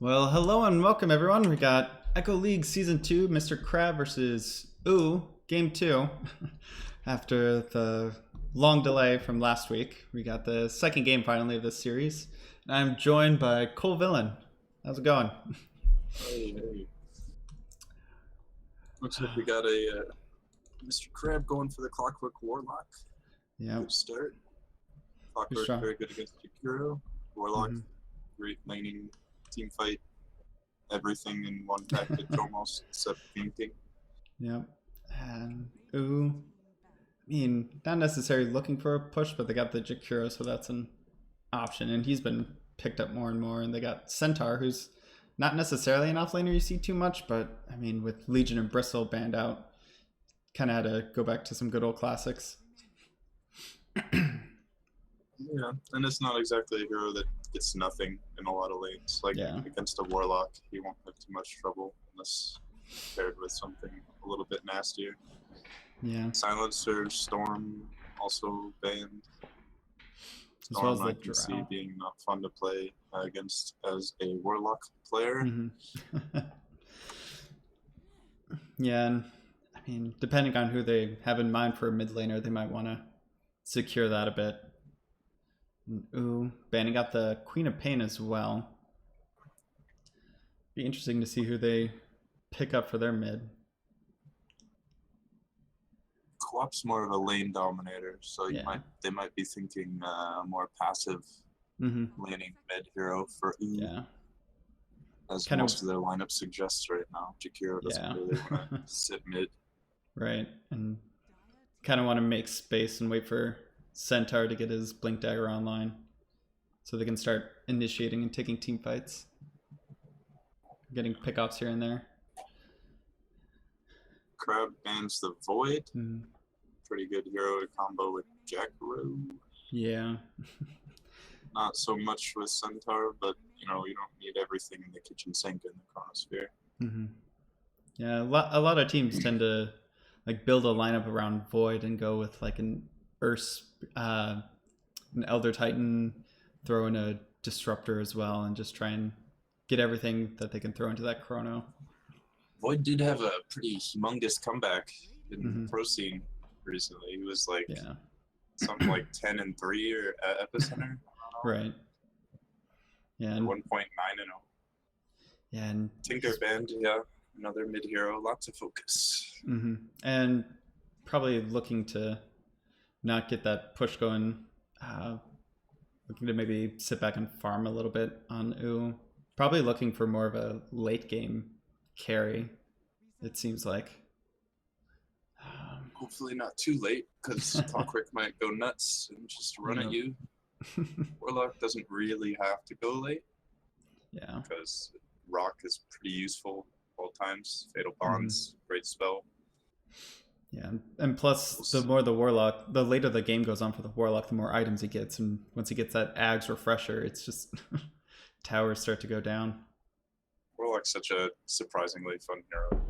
Well, hello and welcome everyone. We got Echo League Season 2, Mr. Crab versus Game 2. After the long delay from last week, we got the second game finally of this series. And I'm joined by Cole Villain. How's it going? Hey. Looks like we got a Mr. Crab going for the Clockwork Warlock. Yeah. Good start. Clockwork very good against Jakiro. Warlock, great laning, team fight, everything in one package almost, except painting. Yep. And not necessarily looking for a push, but they got the Jakiro, so that's an option. And he's been picked up more and more. And they got Centaur, who's not necessarily an offlaner you see too much, but I mean, with Legion and Bristle banned out, kind of had to go back to some good old classics. Yeah, and it's not exactly a hero that gets nothing in a lot of lanes. Like against a Warlock, he won't have too much trouble unless paired with something a little bit nastier. Yeah. Silencer, Storm, also banned. Storm, as well as I can see being not fun to play against as a Warlock player. Yeah, and I mean, depending on who they have in mind for a mid laner, they might want to secure that a bit. Banning out the Queen of Pain as well. Be interesting to see who they pick up for their mid. Co-op's more of a lane dominator, so they might be thinking more passive laning mid hero for as kind most of their lineup suggests right now. Jakiro doesn't really want to sit mid. Right, and kind of want to make space and wait for Centaur to get his Blink Dagger online so they can start initiating and taking team fights. Getting pickoffs here and there. Crab bans the Void. Pretty good hero to combo with Jakiro. Yeah. Not so much with Centaur, but you don't need everything in the kitchen sink in the Chronosphere. Yeah, a lot of teams tend to like build a lineup around Void and go with like an an Elder Titan, throw in a Disruptor as well, and just try and get everything that they can throw into that Chrono. Void did have a pretty humongous comeback in the pro scene recently. He was like something like 10-3 or at Epicenter. Right. Yeah. And 1.9-0. Yeah, and Tinker banned, another mid hero, lots of focus. And probably looking to not get that push going, looking to maybe sit back and farm a little bit on probably looking for more of a late game carry, it seems like. Hopefully not too late, because Clockwork might go nuts and just run at you. Warlock doesn't really have to go late. Yeah. Because Rock is pretty useful all times. Fatal Bonds, great spell. Yeah, and plus the more the later the game goes on for the Warlock, the more items he gets, and once he gets that Ags refresher, it's just towers start to go down. Warlock's such a surprisingly fun hero.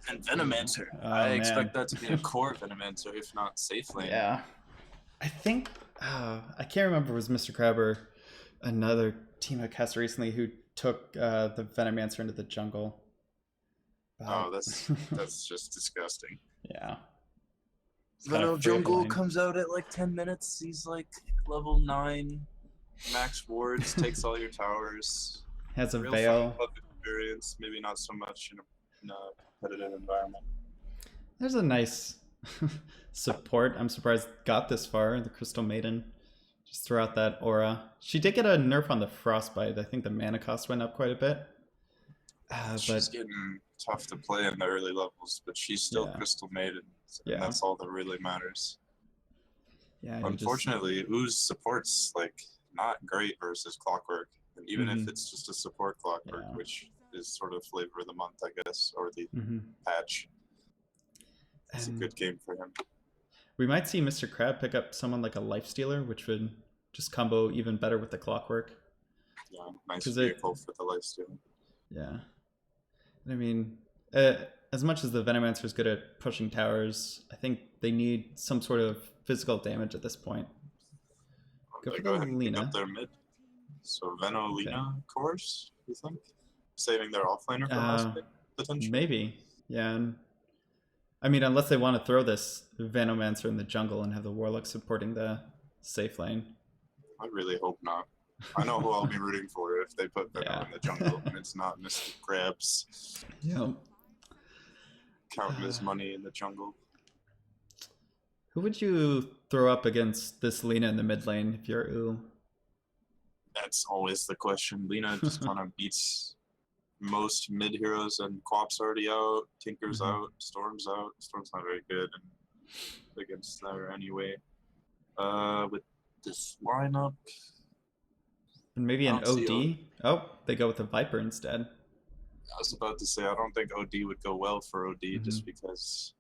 And Venomancer. I expect that to be a core Venomancer, if not safe lane. Yeah. I think, I can't remember if it was Mr. Crab or another team I cast recently who took the Venomancer into the jungle. That's just disgusting. Yeah. Veno jungle comes out at like 10 minutes. He's like level 9, max wards, takes all your towers. Has a real veil. Fun experience, maybe not so much in a competitive environment. There's a nice support. I'm surprised got this far. The Crystal Maiden. Just throw out that aura. She did get a nerf on the Frostbite. I think the mana cost went up quite a bit. She's getting tough to play in the early levels, but she's still Crystal Maiden, and that's all that really matters. Yeah. Unfortunately, Ooze support's like not great versus Clockwork, and even if it's just a support Clockwork, which is sort of flavor of the month, I guess, or the patch, it's a good game for him. We might see Mr. Crab pick up someone like a Lifestealer, which would just combo even better with the Clockwork. Yeah, nice vehicle for the Lifestealer. Yeah. I mean, as much as the Venomancer is good at pushing towers, I think they need some sort of physical damage at this point. Go for the Lina. Up their mid. So Venolina course, you think? Saving their offlaner for most pick, potentially? Maybe, yeah. And, I mean, unless they want to throw this Venomancer in the jungle and have the Warlock supporting the safe lane. I really hope not. I know who I'll be rooting for if they put Venom in the jungle, and it's not Mr. Krabs. Yep. Counting his money in the jungle. Who would you throw up against this Lina in the mid lane if you're OOOOO? That's always the question. Lina just kind of beats most mid heroes, and Quap's already out, Tinker's out, Storm's out. Storm's not very good against her anyway. With this lineup, and maybe an OD. Oh, they go with a Viper instead. I was about to say I don't think OD would go well for OD just because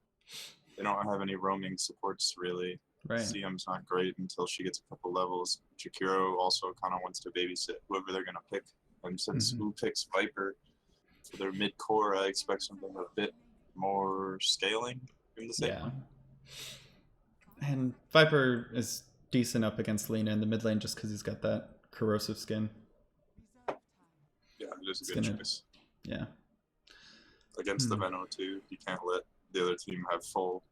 they don't have any roaming supports really. Right. CM's not great until she gets a couple levels. Jakiro also kind of wants to babysit whoever they're gonna pick, and since OOOOO picks Viper for their mid core, I expect something a bit more scaling in the same lane. And Viper is decent up against Lina in the mid lane just because he's got that corrosive skin. Yeah, it is a good choice. Yeah. Against the Venom too, you can't let the other team have full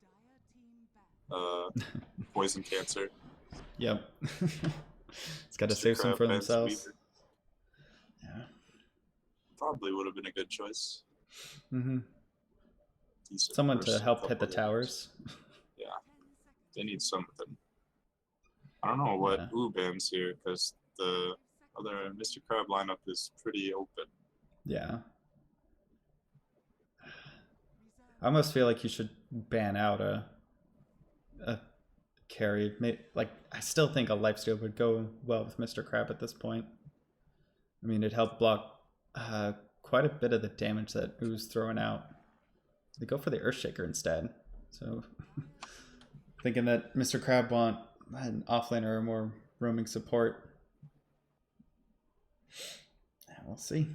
poison cancer. Yep. It's got to save some for themselves. Yeah. Probably would have been a good choice. Someone to help hit the towers. Yeah. They need something. I don't know what OOOOO bans here because the other Mr. Crab lineup is pretty open. Yeah. I almost feel like you should ban out a carry. Like, I still think a lifesteal would go well with Mr. Crab at this point. I mean, it'd help block quite a bit of the damage that OOOOO's throwing out. They go for the Earthshaker instead. So, thinking that Mr. Crab want an offlaner or more roaming support. We'll see.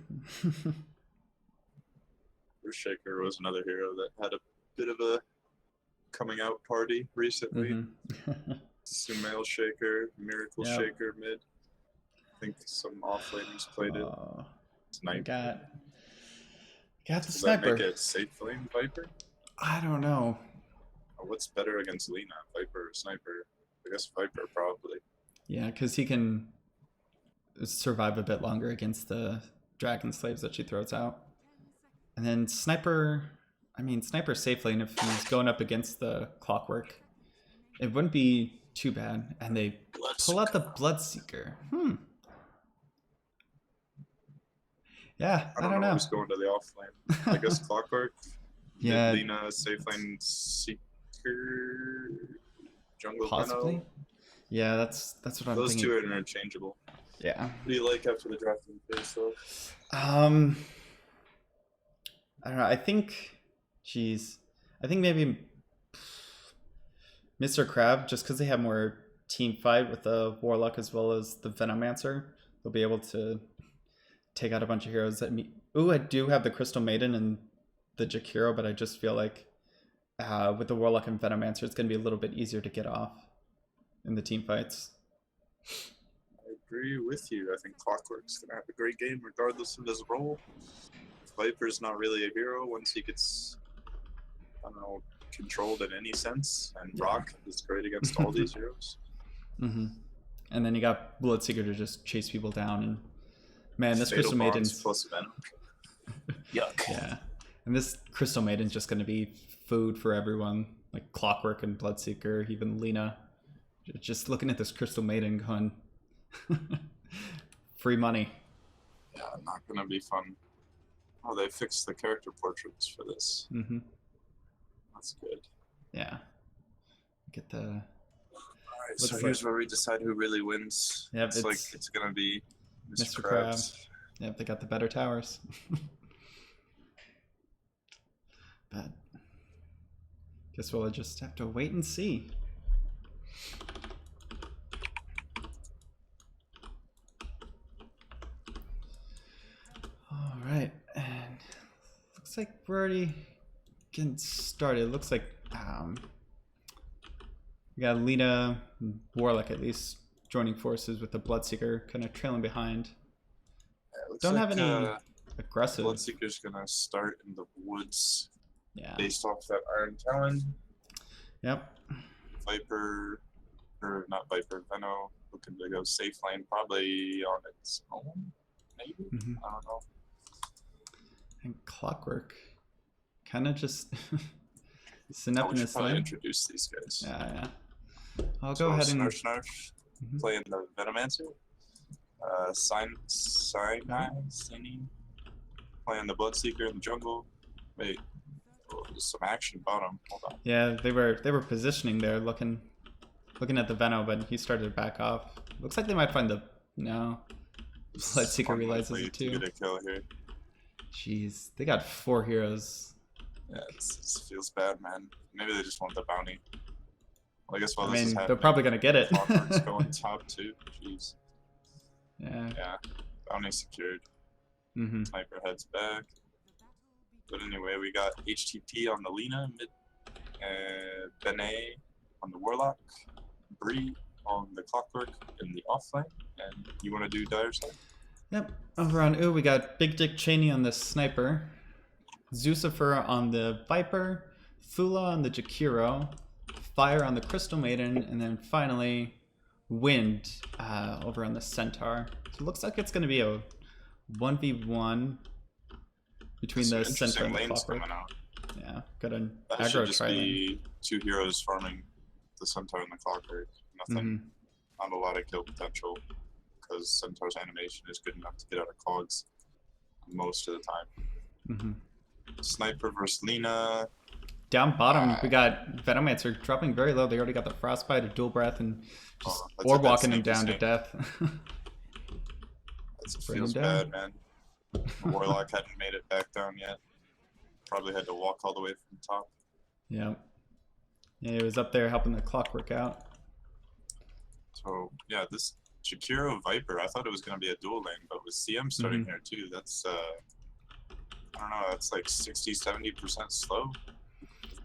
Earthshaker was another hero that had a bit of a coming out party recently. Sumail Shaker, Miracle Shaker mid. I think some offlaners played it. Sniper. Got the Does sniper. That make it safe lane Viper? I don't know. What's better against Lina, Viper or Sniper? I guess Viper probably. Yeah, because he can survive a bit longer against the dragon slaves that she throws out. And then Sniper, I mean, Sniper's safe lane if he's going up against the Clockwork. It wouldn't be too bad. And they pull out the Bloodseeker. Yeah, I don't know. Who's going to the off lane. I guess Clockwork. Yeah. Lina, safe lane Seeker, Jungle possibly. Venom. Yeah, that's what I'm thinking. Those two are interchangeable. Yeah. What do you like after the drafting phase though? I don't know. I think maybe Mr. Crab, just because they have more team fight with the Warlock as well as the Venomancer, they'll be able to take out a bunch of heroes that meet. Ooh, I do have the Crystal Maiden and the Jakiro, but I just feel like with the Warlock and Venomancer, it's going to be a little bit easier to get off in the team fights. I agree with you. I think Clockwork's going to have a great game regardless of his role. Viper's not really a hero once he gets, I don't know, controlled in any sense. And Brock is great against all these heroes. And then you got Bloodseeker to just chase people down. And man, this Fatal Crystal Maiden's plus Venom. Yuck. Yeah. And this Crystal Maiden's just going to be food for everyone. Like Clockwork and Bloodseeker, even Lina. Just looking at this Crystal Maiden going, free money. Yeah, not going to be fun. Oh, they fixed the character portraits for this. That's good. Yeah. Get the... Alright, so here's where we decide who really wins. Yep, it's like it's going to be Mr. Crab. Yep, they got the better towers. But guess we'll just have to wait and see. All right, and looks like we're already getting started. It looks like we got Lina, Warlock at least joining forces with the Bloodseeker kind of trailing behind. Yeah, don't have any aggressive. Bloodseeker's gonna start in the woods. Yeah. Based off that Iron Talon. Yep. Viper, or not Viper, Venno looking to go safe lane, probably on its own, maybe? I don't know. And Clockwork kind of just sitting up in this lane. Introduce these guys. Yeah. I'll go ahead and Snarf playing the Venomancer. Signy playing the Bloodseeker in the jungle. Wait, there's some action bottom. Hold on. Yeah, they were positioning there, looking at the Venno, but he started to back off. Looks like they might find the Bloodseeker realizes it too. To get a kill here. Jeez, they got 4 heroes. Yeah, it feels bad, man. Maybe they just want the bounty. Well, I guess while I this mean, is happening, they're probably gonna get it. Clockwork's going top 2. Jeez. Yeah. Yeah. Bounty secured. Sniper heads back. But anyway, we got HTP on the Lina mid, and Benet on the Warlock, Bree on the Clockwork in the offlane. And you want to do Dire side? Yep. Over on OOOOOO, we got Big Dick Cheney on the Sniper, Zucifer on the Viper, Thula on the Jakiro, Fire on the Crystal Maiden, and then finally Wind over on the Centaur. So it looks like it's going to be a 1v1 between the Centaur and the Clockwork. Yeah, good on that aggro should just be 2 heroes farming the Centaur and the Clockwork. Nothing, not a lot of kill potential, because Centaur's animation is good enough to get out of cogs most of the time. Sniper versus Lina. Down bottom, we got Venomancer dropping very low. They already got the Frostbite, a Dual Breath, and just orb walking him down to death. That feels bad, man. The Warlock hadn't made it back down yet. Probably had to walk all the way from the top. Yeah. Yeah, he was up there helping the Clockwork out. So, yeah, this Jakiro Viper, I thought it was going to be a dual lane, but with CM starting here too, that's, I don't know, that's like 60-70% slow.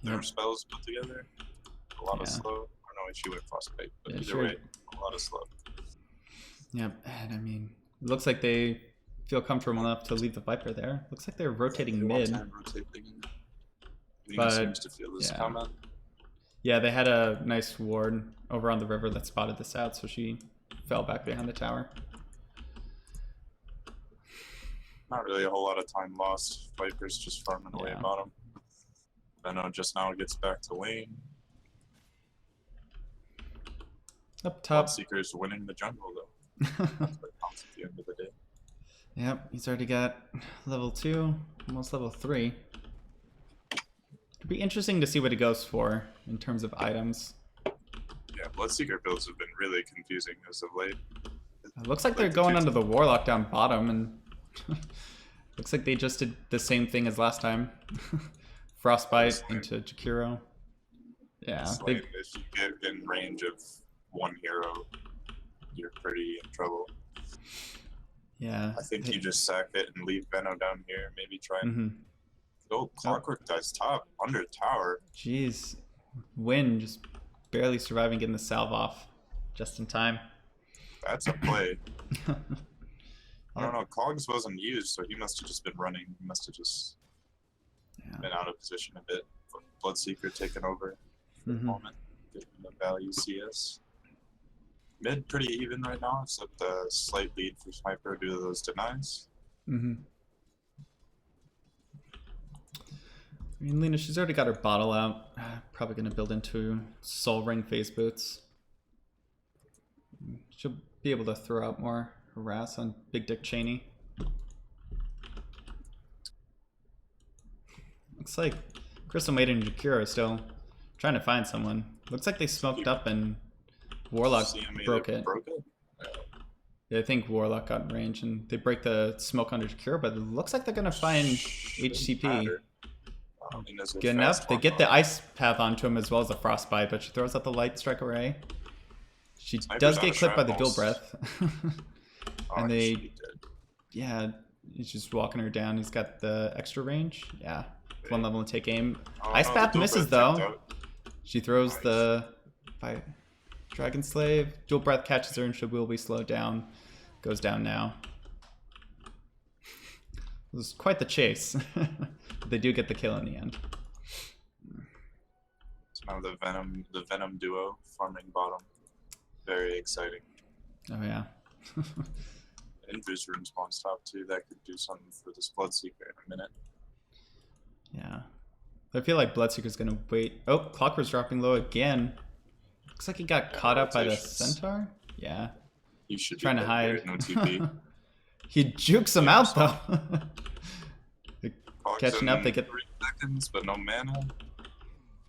Their spells put together. A lot of slow. I don't know if she went Frostbite, but either way, a lot of slow. Yep, and I mean, it looks like they feel comfortable enough to leave the Viper there. Looks like they're rotating mid. But seems to feel this comment. Yeah, they had a nice ward over on the river that spotted this out, so she fell back behind the tower. Not really a whole lot of time lost. Viper's just farming away at bottom. Venno just now gets back to lane. Up top. Bloodseeker's winning the jungle though. That's what counts at the end of the day. Yep, he's already got level 2, almost level 3. It'd be interesting to see what he goes for in terms of items. Yeah, Bloodseeker builds have been really confusing as of late. It looks like they're going under the Warlock down bottom, and looks like they just did the same thing as last time. Frostbite into Jakiro. Yeah. If you get in range of 1 hero, you're pretty in trouble. Yeah. I think you just sack it and leave Venno down here. Maybe try and go Clockwork dies top, under tower. Jeez. Wind just barely surviving getting the salve off just in time. That's a play. I don't know. Cogs wasn't used, so he must have just been running. He must have just been out of position a bit. Bloodseeker taking over for the moment, getting the value CS. Mid pretty even right now, except a slight lead for Sniper due to those denies. I mean, Lina, she's already got her bottle out. Probably going to build into Soul Ring Phase Boots. She'll be able to throw out more harass on Big Dick Cheney. Looks like Crystal Maiden and Jakiro are still trying to find someone. Looks like they smoked up and Warlock broke it. Yeah, I think Warlock got in range and they break the smoke under Jakiro, but it looks like they're going to find HCP. Good enough. They get the ice path onto him as well as the frostbite, but she throws out the light strike array. She does get clipped by the dual breath. And they, he's just walking her down. He's got the extra range. Yeah, 1 level and take aim. Ice path misses though. She throws the fire. Dragon Slave. Dual Breath catches her and she will be slowed down. Goes down now. It was quite the chase. They do get the kill in the end. It's now the Venom duo farming bottom. Very exciting. Oh yeah. Invis room spawns top too. That could do something for this Bloodseeker in a minute. Yeah. I feel like Bloodseeker's gonna wait. Oh, Clockwork's dropping low again. Looks like he got caught up by the Centaur. Yeah. He should trying to hide. No TP. He jukes him out though. Catching up, they get 3 seconds, but no mana.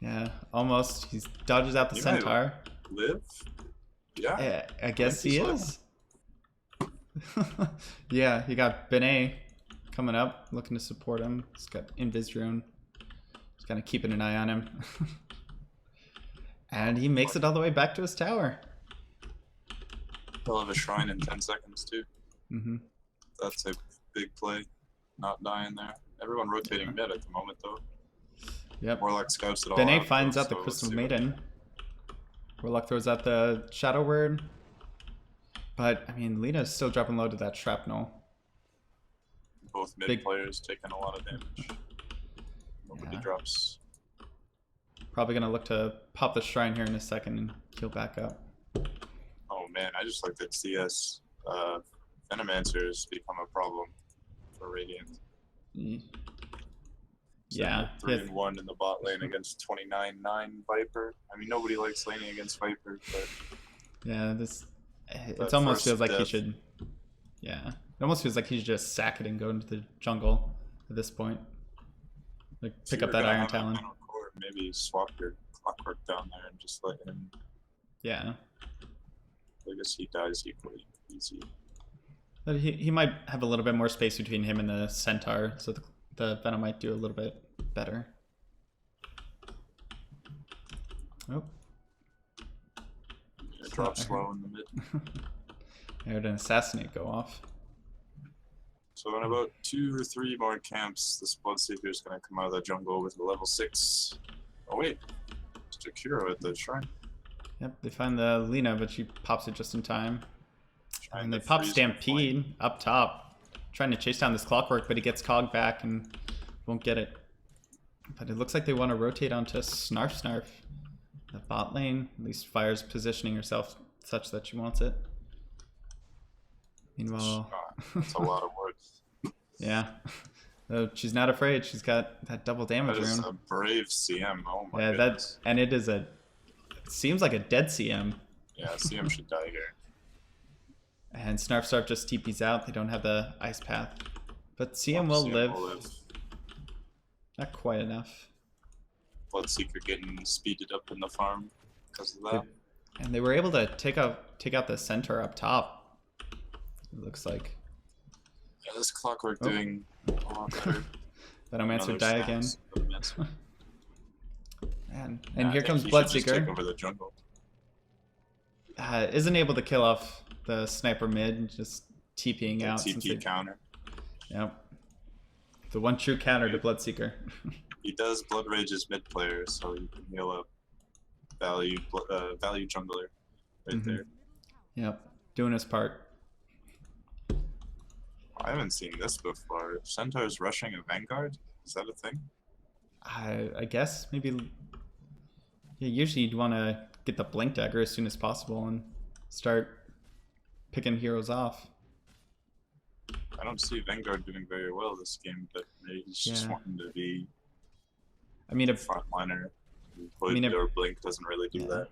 Yeah, almost. He dodges out the Centaur. Live? Yeah. I guess he is. Yeah, you got Benet coming up, looking to support him. He's got Invis Rune. Just kind of keeping an eye on him. And he makes it all the way back to his tower. He'll have a shrine in 10 seconds too. Mm-hmm. That's a big play. Not dying there. Everyone rotating mid at the moment though. Yep. Warlock scouts it all Benet out, finds though, out the so Crystal let's see Maiden. Warlock throws out the Shadow Word. But, I mean, Lena's still dropping low to that Shrapnel. Both mid players taking a lot of damage. Nobody drops. Probably going to look to pop the Shrine here in a second and heal back up. Oh man, I just like that CS. Venomancer has become a problem for Radiant. Yeah. 3-1 in the bot lane against 29-9 Viper. I mean, nobody likes laning against Viper, but... Yeah, it almost feels like he should... Yeah. It almost feels like he should just sack it and go into the jungle at this point. Like, pick up that Iron Talon. Maybe swap your Clockwork down there and just let him... Yeah. I guess he dies equally easy. But he might have a little bit more space between him and the Centaur, so the Venom might do a little bit better. Oh. It drops slow in the mid. I heard an Assassinate go off. So in about 2 or 3 more camps, this Bloodseeker is going to come out of the jungle with a level 6. Oh wait, just a Kuro at the shrine. Yep, they find the Lina, but she pops it just in time. And they pop Stampede up top, trying to chase down this Clockwork, but he gets Cog back and won't get it. But it looks like they want to rotate onto Snarf. The bot lane, at least Fire's positioning herself such that she wants it. Meanwhile... That's a lot of work. Yeah. She's not afraid. She's got that double damage rune. That is a brave CM. Oh my yeah, goodness. And it is it seems like a dead CM. Yeah, CM should die here. And Snarf just TPs out. They don't have the Ice Path. But CM will live. Not quite enough. Bloodseeker getting speeded up in the farm because of that. And they were able to take out the Centaur up top. It looks like. Yeah, this Clockwork doing a lot better. Venomancer die again. And here comes Bloodseeker. Take over the jungle. Isn't able to kill off the sniper mid, just TPing out. TP counter. Yep. The one true counter to Bloodseeker. He does Blood Rage's mid player, so you can heal up value jungler right there. Yep. Doing his part. I haven't seen this before. Centaur's rushing a Vanguard? Is that a thing? I guess maybe. Yeah, usually you'd want to get the Blink Dagger as soon as possible and start picking heroes off. I don't see Vanguard doing very well this game, but maybe he's just wanting to be a frontliner. Or Blink doesn't really do that.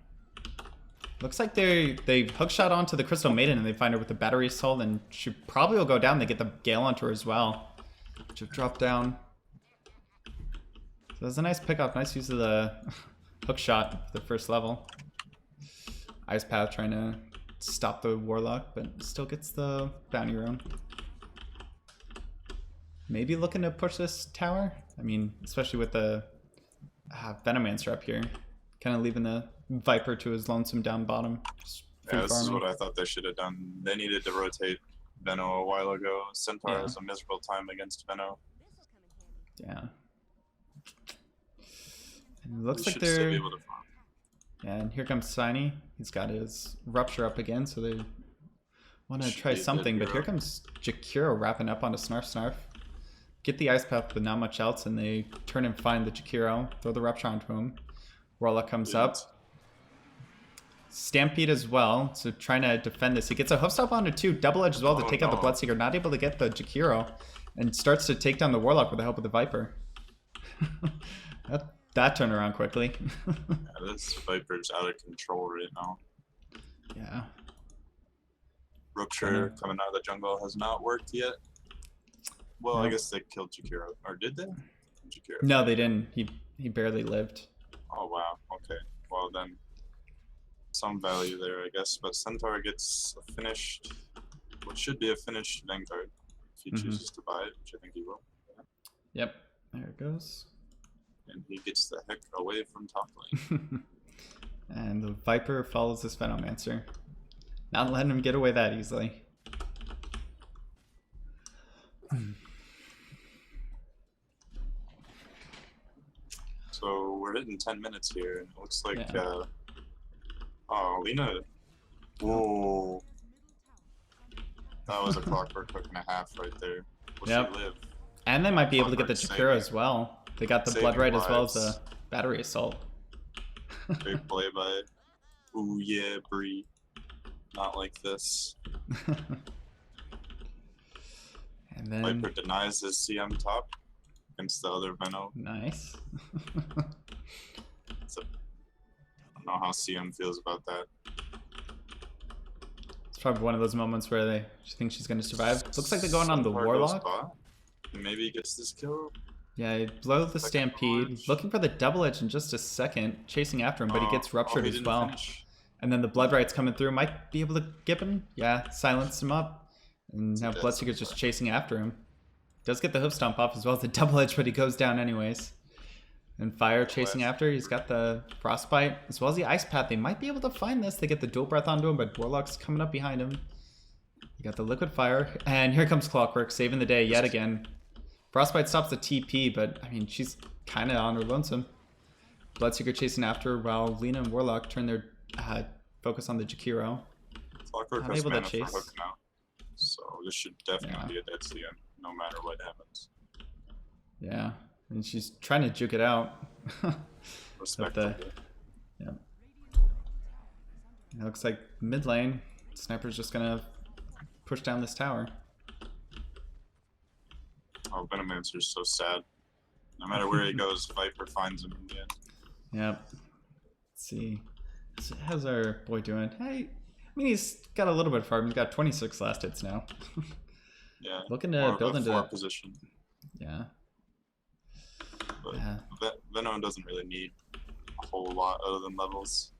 Looks like they hookshot onto the Crystal Maiden and they find her with the Battery Assault, and she probably will go down. They get the Gale onto her as well. She'll drop down. So that's a nice pickup. Nice use of the hookshot for the first level. Ice Path trying to stop the Warlock, but still gets the bounty rune. Maybe looking to push this tower. I mean, especially with the Venomancer up here. Kind of leaving the Viper to his lonesome down bottom. Yeah, this is what I thought they should have done. They needed to rotate Veno a while ago. Centaur has a miserable time against Veno. Yeah. And it looks like they're... And here comes Shiny. He's got his Rupture up again, so they want to try something. But here comes Jakiro wrapping up onto Snarf. Get the Ice Path, but not much else, and they turn and find the Jakiro. Throw the Rupture onto him. Warlock comes up. Stampede as well, so trying to defend this. He gets a hoof stop onto 2, double edge as well to take out the Bloodseeker. Not able to get the Jakiro, and starts to take down the Warlock with the help of the Viper. that turned around quickly. Yeah, this Viper's out of control right now. Yeah. Rupture coming out of the jungle has not worked yet. Well, I guess they killed Jakiro. Or did they? Jakiro. No, they didn't. He barely lived. Oh, wow. Okay. Well, then some value there, I guess. But Centaur gets a finished, what should be a finished Vanguard if he chooses to buy it, which I think he will. Yeah. Yep. There it goes. And he gets the heck away from top lane. And the Viper follows this Venomancer. Not letting him get away that easily. So we're hitting 10 minutes here, and it looks like, oh, Lina, whoa. That was a clockwork hook and a half right there. Will she live? And they might be able to get the Jakiro as well. They got the Blood Right as well as the Battery Assault. Big play by, ooh yeah, Bree. Not like this. And then Viper denies his CM top against the other Veno. Nice. I don't know how CM feels about that. It's probably one of those moments where she thinks she's going to survive. Looks like they're going on the Warlock. Maybe he gets this kill. Yeah, blow the Stampede. Looking for the double edge in just a second. Chasing after him, but he gets Ruptured as well. Finish. And then the Blood Right's coming through. Might be able to get him. Yeah, silence him up. And now Bloodseeker's just chasing after him. Does get the hoof stomp off as well as the double edge, but he goes down anyways. And Fire chasing after. He's got the Frostbite as well as the Ice Path. They might be able to find this. They get the Dual Breath onto him, but Warlock's coming up behind him. You got the Liquid Fire. And here comes Clockwork saving the day yet again. Frostbite stops the TP, but I mean, she's kind of on her lonesome. Bloodseeker chasing after her while Lina and Warlock turn their focus on the Jakiro. Clockwork has mana for hook now, so this should definitely be a dead CM, no matter what happens. Yeah, and she's trying to juke it out. Respectable. Yeah. It looks like mid lane, Sniper's just gonna push down this tower. Oh, Venomancer's so sad. No matter where he goes, Viper finds him in the end. Yep. Let's see. How's our boy doing? Hey, I mean, he's got a little bit of farm. He's got 26 last hits now. Yeah. Looking to build into that position. Yeah. But Venom doesn't really need a whole lot other than levels,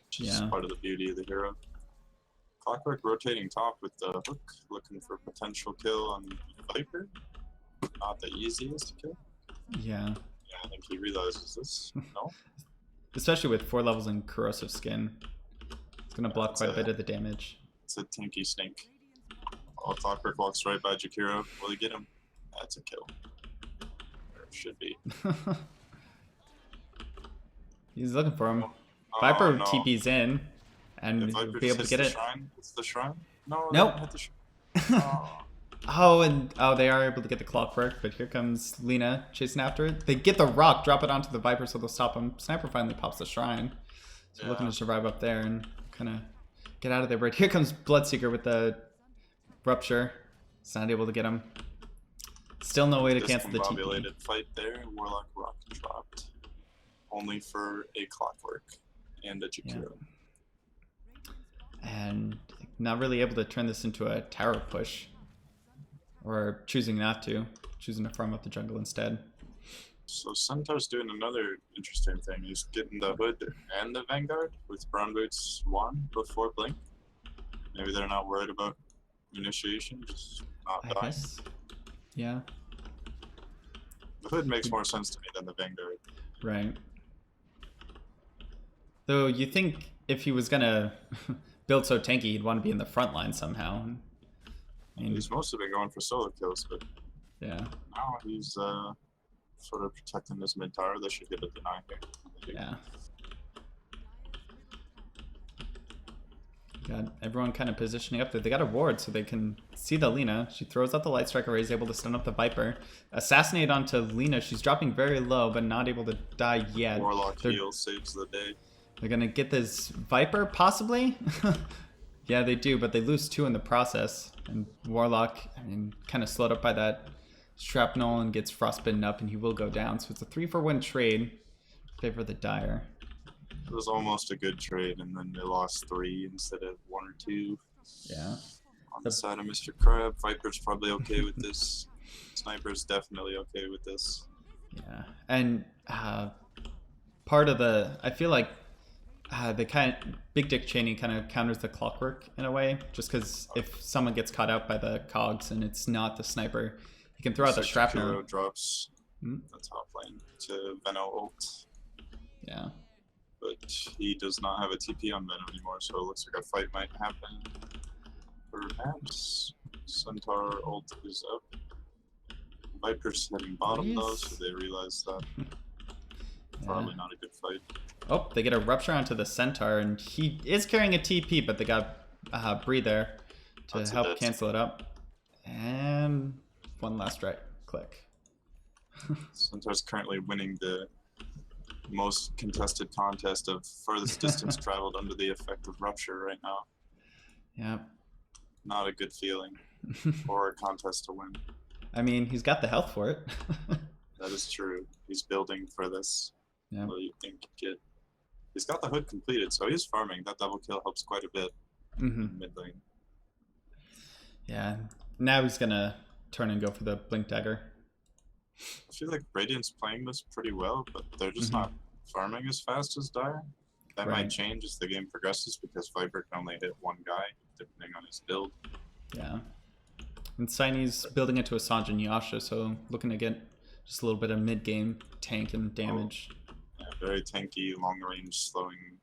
which is part of the beauty of the hero. Clockwork rotating top with the hook, looking for potential kill on Viper. Not the easiest to kill. Yeah. Yeah, I think he realizes this. No? Especially with 4 levels in Corrosive Skin. It's going to block quite a bit of the damage. It's a tinky snake. Oh, Clockwork walks right by Jakiro. Will he get him? That's a kill. Or it should be. He's looking for him. Viper TP's in. And he'll be able to get it. Shrine? It's the shrine? No, nope. Hit the shrine. They are able to get the Clockwork, but here comes Lina chasing after it. They get the rock, drop it onto the Viper so they'll stop him. Sniper finally pops the shrine. So looking to survive up there and kind of get out of there. But here comes Bloodseeker with the Rupture. It's not able to get him. Still no way to cancel the TP. Discombobulated fight there. Warlock rock dropped. Only for a Clockwork and a Jakiro. Yeah. And not really able to turn this into a tower push. Or choosing not to. Choosing to farm up the jungle instead. So Centaur's doing another interesting thing. He's getting the Hood and the Vanguard with Brown Boots 1 before Blink. Maybe they're not worried about initiation, just not dying. Yeah. The Hood makes more sense to me than the Vanguard. Right. Though you think if he was gonna build so tanky, he'd want to be in the front line somehow. I mean, he's mostly been going for solo kills, but now he's sort of protecting this mid tower. They should get a deny here. Yeah. Got everyone kind of positioning up there. They got a ward so they can see the Lina. She throws out the Light Striker Ray, is able to stun up the Viper. Assassinate onto Lina. She's dropping very low, but not able to die yet. Warlock heal saves the day. They're going to get this Viper, possibly? Yeah, they do, but they lose 2 in the process. And Warlock, I mean, kind of slowed up by that shrapnel and gets frostbitten up, and he will go down. So it's a 3-for-1 trade in favor of the Dire. It was almost a good trade, and then they lost 3 instead of 1 or 2. Yeah. On the side of Mr. Crab, Viper's probably okay with this. Sniper's definitely okay with this. Yeah, and part of the, I feel like Big Dick Cheney kind of counters the Clockwork in a way, just because if someone gets caught out by the cogs and it's not the sniper, he can throw out the shrapnel. Hero drops the top lane to Veno ult. Yeah. But he does not have a TP on Venom anymore, so it looks like a fight might happen. Perhaps Centaur ult is up. Viper's hitting bottom though, so they realize that. Probably not a good fight. Oh, they get a Rupture onto the Centaur, and he is carrying a TP, but they got Bree there to help cancel it up. And one last right click. Centaur's currently winning the most contested contest of furthest distance traveled under the effect of Rupture right now. Yeah. Not a good feeling or a contest to win. I mean, he's got the health for it. That is true. He's building for this. Yeah. What do you think, kid? He's got the hood completed, so he's farming. That double kill helps quite a bit in mid lane. Yeah. Now he's gonna turn and go for the Blink Dagger. I feel like Radiant's playing this pretty well, but they're just not farming as fast as Dire. That might change as the game progresses because Viper can only hit one guy, depending on his build. Yeah. And Sine's building into a Sanj and Yasha, so looking to get just a little bit of mid-game tank and damage. Yeah, very tanky, long-range, slowing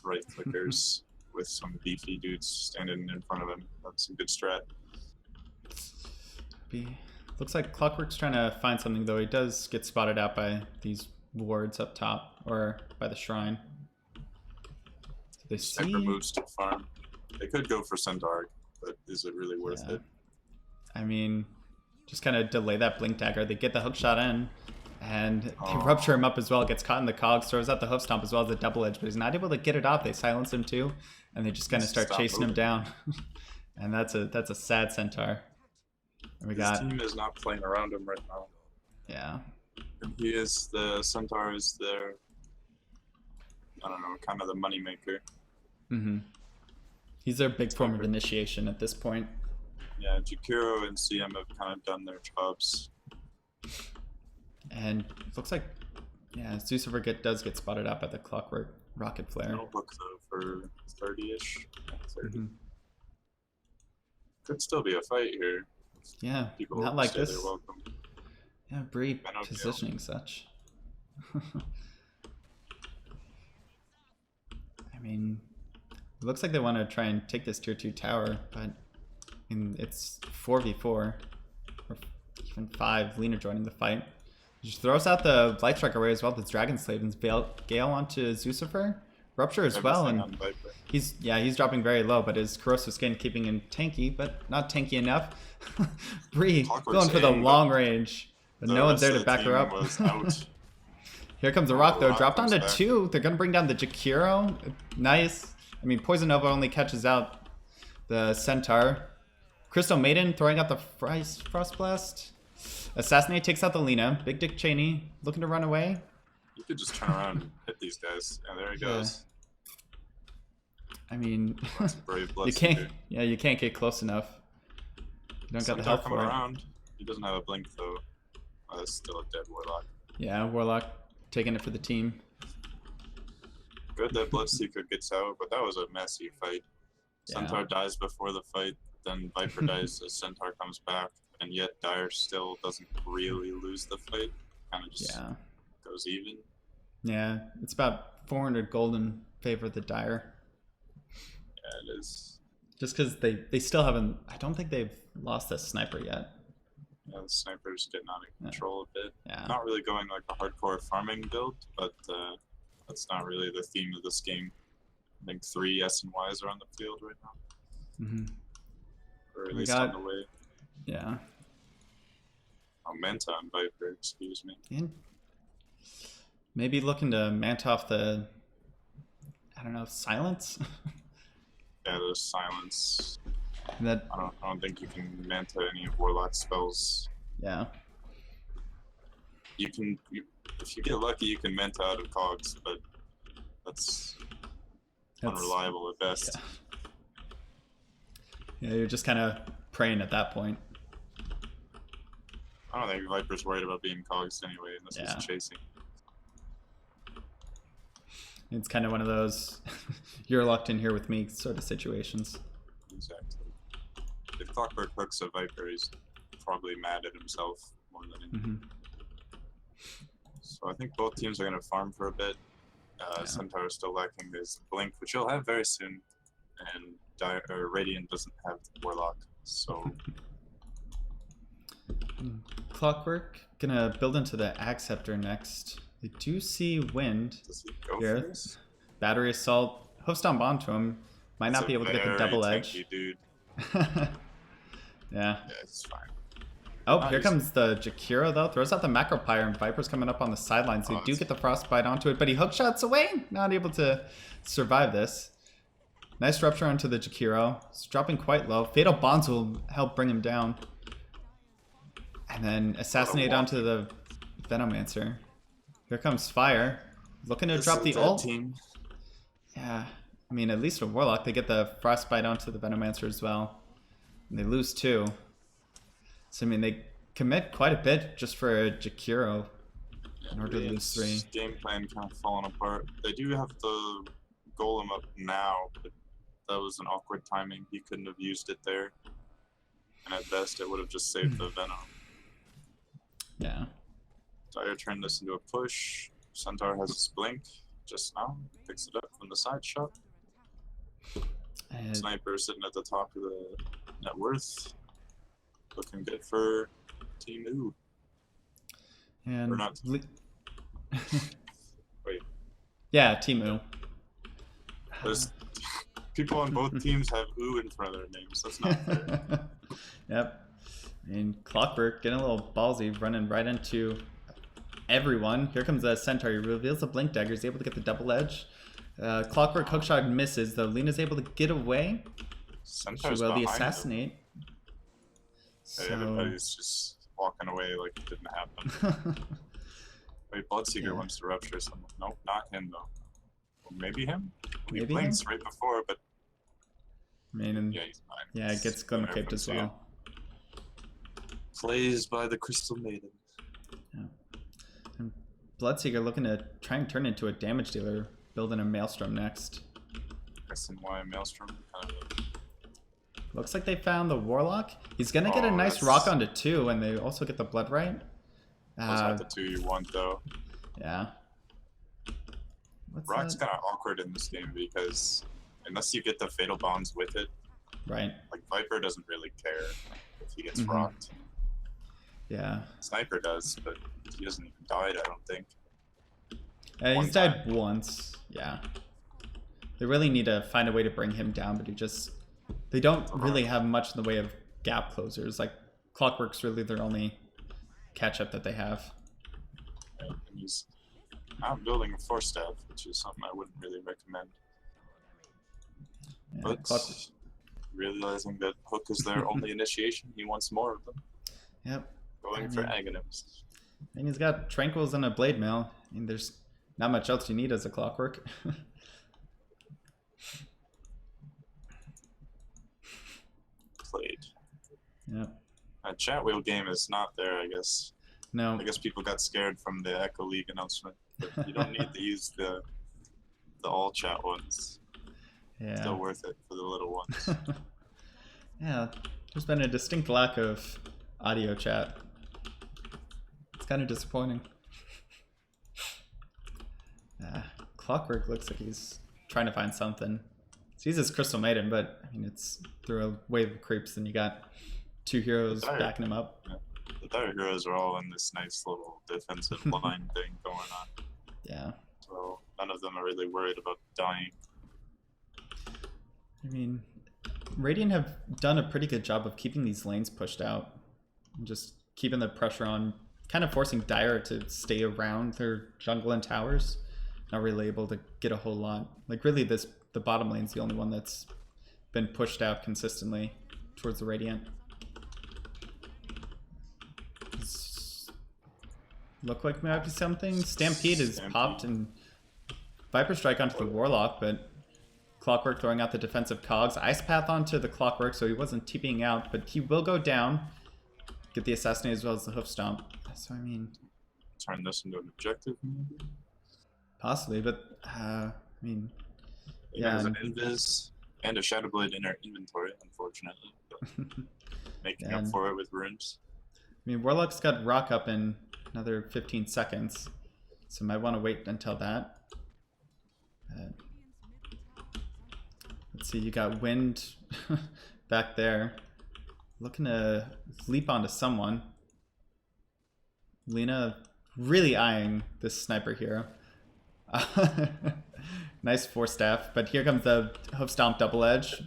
right clickers with some beefy dudes standing in front of him. That's a good strat. Looks like Clockwork's trying to find something, though. He does get spotted out by these wards up top, or by the shrine. So they see... Sniper moves to farm. They could go for Centaur, but is it really worth it? I mean, just kind of delay that Blink Dagger. They get the hook shot in, and they Rupture him up as well. Gets caught in the cogs, throws out the hoof stomp as well as the double edge, but he's not able to get it off. They silence him too, and they just kind of start chasing him down. And that's a sad Centaur. And we got... His team is not playing around him right now. Yeah. And he is the Centaur is their, I don't know, kind of the moneymaker. He's their big form of initiation at this point. Yeah, Jakiro and CM have kind of done their jobs. And it looks like, yeah, Zucifer does get spotted out by the Clockwork Rocket Flare. No book though for 30-ish. 30. Could still be a fight here. Yeah, people not like this. They're welcome. Yeah, Bree positioning such. I mean, it looks like they want to try and take this tier 2 tower, but it's 4v4 or even 5. Lina joining the fight. He just throws out the Light Strike Array as well. This Dragon Slave and Gale onto Zucifer. Rupture as well, and he's dropping very low, but his Corrosive Skin keeping him tanky, but not tanky enough. Bree going for the long range, but no one's there to back her up. Here comes a rock though, dropped onto 2. They're gonna bring down the Jakiro. Nice. I mean, Poison Nova only catches out the Centaur. Crystal Maiden throwing out the Frost Blast. Assassinate takes out the Lina. Big Dick Cheney looking to run away. You could just turn around and hit these guys. Yeah, there he goes. I mean, brave you can't get close enough. You don't got the health for it. He doesn't have a blink though. Oh, that's still a dead Warlock. Yeah, Warlock taking it for the team. Good that Bloodseeker gets out, but that was a messy fight. Centaur dies before the fight, then Viper dies as Centaur comes back, and yet Dire still doesn't really lose the fight. Kind of just goes even. Yeah, it's about 400 gold in favor of the Dire. Yeah, it is. Just because they still haven't... I don't think they've lost that sniper yet. Yeah, the snipers getting out of control a bit. Yeah. Not really going like a hardcore farming build, but that's not really the theme of this game. I think 3 S and Ys are on the field right now. Mm-hmm. Or at least on the way. Yeah. Oh, Manta and Viper, excuse me. And maybe looking to Manta off the, I don't know, silence? Yeah, there's silence. That I don't think you can Manta any Warlock spells. Yeah. If you get lucky, you can Manta out of Cogs, but that's unreliable at best. Yeah, you're just kind of praying at that point. I don't think Viper's worried about being Cogs anyway, unless he's chasing. It's kind of one of those you're locked in here with me sort of situations. Exactly. If Clockwork hooks a Viper, he's probably mad at himself more than anything. So I think both teams are going to farm for a bit. Centaur is still lacking his Blink, which he'll have very soon. And Radiant doesn't have Warlock, so... Clockwork gonna build into the Acceptor next. They do see Wind. Does he go here. for this? Battery Assault. Host on Bond to him. Might not be able to get the double edge. Dude. Yeah, it's fine. Oh, here comes the Jakiro though. Throws out the Macro Pyre, and Viper's coming up on the sidelines. They do get the Frostbite onto it, but he hookshots away. Not able to survive this. Nice rupture onto the Jakiro. It's dropping quite low. Fatal Bonds will help bring him down. And then Assassinate onto the Venomancer. Here comes Fire. Looking to drop the ult. Yeah, I mean, at least with Warlock, they get the Frostbite onto the Venomancer as well. And they lose 2. So, I mean, they commit quite a bit just for a Jakiro in order to lose 3. Game plan kind of falling apart. They do have the Golem up now, but that was an awkward timing. He couldn't have used it there. And at best, it would have just saved the Venom. Yeah. Dire turned this into a push. Centaur has his Blink just now. Picks it up from the side shot. And Sniper sitting at the top of the net worth. Looking good for Team OOOOOO. And or not. Wait. Yeah, Team OOOOOO. There's people on both teams have OOOOOO in front of their names. That's not fair. Yep. And Clockwork getting a little ballsy, running right into everyone. Here comes the Centaur. He reveals the Blink Dagger. He's able to get the double edge. Clockwork hookshot misses, though. Lena's able to get away. Centaur's she will the Him. assassinate. So... Everybody's just walking away like it didn't happen. Wait, Bloodseeker wants to rupture someone. Nope, not him though. Well, maybe him? He blinks right before, but... I mean, yeah, he's fine. Yeah, it gets Glimmer Caped as well. Plays by the Crystal Maiden. Yeah. And Bloodseeker looking to try and turn into a damage dealer, building a Maelstrom next. S&Y Maelstrom. Looks like they found the Warlock. He's gonna get a nice rock onto 2, and they also get the Blood Right. That's not the 2 you want, though. Yeah. Rock's kind of awkward in this game because unless you get the Fatal Bonds with it, right? Like Viper doesn't really care if he gets rocked. Yeah. Sniper does, but he doesn't even die, I don't think. He's died once. Yeah. They really need to find a way to bring him down, but they don't really have much in the way of gap closers. Like Clockwork's really their only catch-up that they have. Yeah, and he's not building a 4-staff, which is something I wouldn't really recommend. Yeah, but realizing that Hook is their only initiation, he wants more of them. Yep. Going for Aghanims. And he's got Tranquils and a Blade Mail. I mean, there's not much else you need as a Clockwork. Played. Yep. A chat wheel game is not there, I guess. No. I guess people got scared from the Echo League announcement. But you don't need to use the all chat ones. Yeah. Still worth it for the little ones. Yeah. There's been a distinct lack of audio chat. It's kind of disappointing. Clockwork looks like he's trying to find something. He's his Crystal Maiden, but I mean it's through a wave of creeps, and you got 2 heroes backing him up. Yeah. The Dire heroes are all in this nice little defensive line thing going on. Yeah. So none of them are really worried about dying. I mean, Radiant have done a pretty good job of keeping these lanes pushed out. And just keeping the pressure on, kind of forcing Dire to stay around their jungle and towers. Not really able to get a whole lot. Like really the bottom lane's the only one that's been pushed out consistently towards the Radiant. Look like maybe something. Stampede is popped and Viper Strike onto the Warlock, but Clockwork throwing out the defensive cogs. Ice Path onto the Clockwork, so he wasn't TPing out, but he will go down. Get the Assassinate as well as the Hoof Stomp. So I mean, turn this into an objective maybe? Possibly, but I mean, yeah. There's an Invis and a Shadow Blade in our inventory, unfortunately. But making up for it with runes. I mean, Warlock's got Rock up in another 15 seconds, so might want to wait until that. Let's see, you got Wind back there. Looking to leap onto someone. Lina really eyeing this sniper hero. Nice 4-staff, but here comes the Hoof Stomp double edge.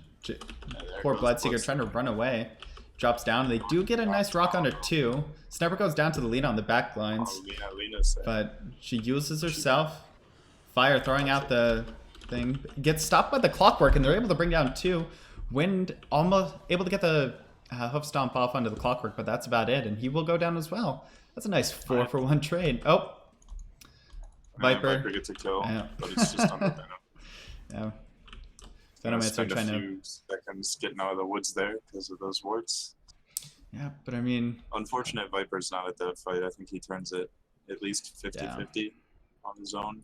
Poor Bloodseeker trying to run away. Drops down. They do get a nice rock onto 2. Sniper goes down to the Lina on the back lines. But she uses herself. Fire throwing out the thing. Gets stopped by the Clockwork, and they're able to bring down 2. Wind almost able to get the Hoof Stomp off onto the Clockwork, but that's about it. And he will go down as well. That's a nice 4-for-1 trade. Oh! Viper gets a kill, but it's just under Venom. Yeah. Venomancer trying to... seconds getting out of the woods there because of those wards. Yeah, but I mean... Unfortunate Viper's not at that fight. I think he turns it at least 50-50 on his own.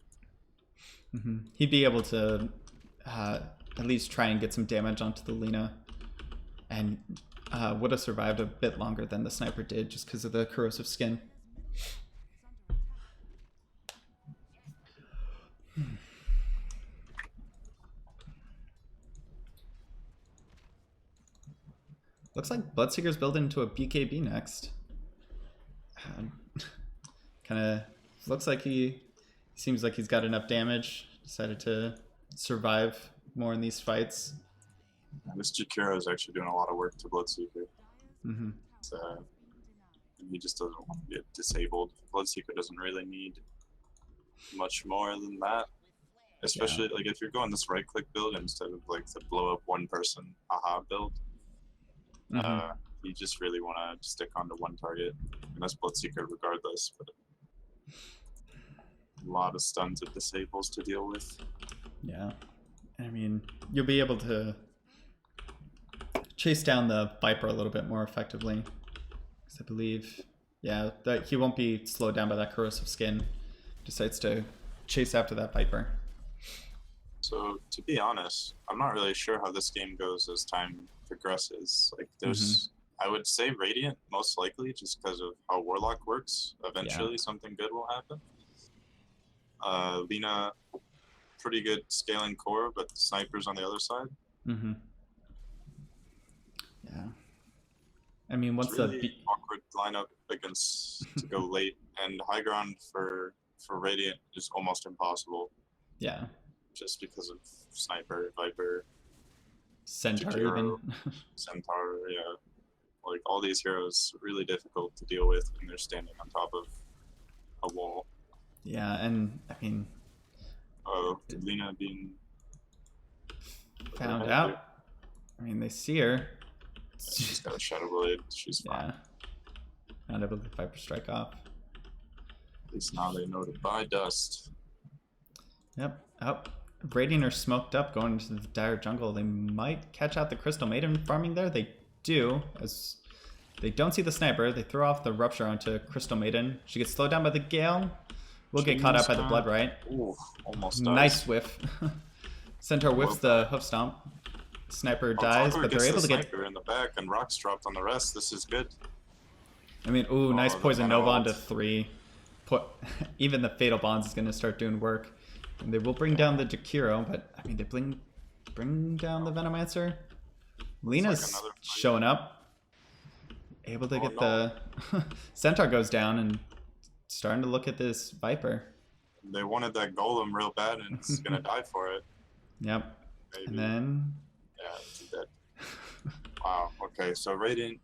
He'd be able to at least try and get some damage onto the Lina. And would have survived a bit longer than the sniper did just because of the corrosive skin. Looks like Bloodseeker's building into a BKB next. Kind of looks like he seems like he's got enough damage. Decided to survive more in these fights. This Jakiro is actually doing a lot of work to Bloodseeker. So, he just doesn't want to get disabled. Bloodseeker doesn't really need much more than that. Especially like if you're going this right-click build instead of like the blow up one person haha build. You just really want to stick onto one target, and that's Bloodseeker regardless, but a lot of stuns and disables to deal with. Yeah, I mean, you'll be able to chase down the Viper a little bit more effectively, because I believe, yeah, that he won't be slowed down by that corrosive skin. Decides to chase after that Viper. So, to be honest, I'm not really sure how this game goes as time progresses. Like, there's, I would say Radiant most likely, just because of how Warlock works. Eventually, something good will happen. Lina, pretty good scaling core, but the snipers on the other side. Yeah. I mean, once it's really the awkward lineup against to go late, and high ground for Radiant is almost impossible. Yeah. Just because of Sniper, Viper, Centaur Jakiro, even. Centaur, yeah. Like, all these heroes really difficult to deal with when they're standing on top of a wall. Yeah, and, I mean... Oh, Lina being... found out. I mean, they see her. She's got a Shadow Blade. She's fine. Not able to Viper Strike off. At least now they know to buy dust. Yep. Oh, Radiant are smoked up going into the Dire jungle. They might catch out the Crystal Maiden farming there. They do, as they don't see the sniper. They throw off the Rupture onto Crystal Maiden. She gets slowed down by the Gale. Will get caught out by the Blood Right. Ooh, almost dies. Nice whiff. Centaur whiffs the Hoof Stomp. Sniper dies, but they're able to get in the back, and rocks dropped on the rest. This is good. I mean, ooh, nice Poison Nova onto 3. Even the Fatal Bonds is going to start doing work. And they will bring down the Jakiro, but I mean, they bring down the Venomancer. Lina's like showing up. Able to get the... Centaur goes down and starting to look at this Viper. They wanted that Golem real bad, and it's going to die for it. Yep. Maybe. And then... Yeah, it's dead. Wow. Okay, so Radiant,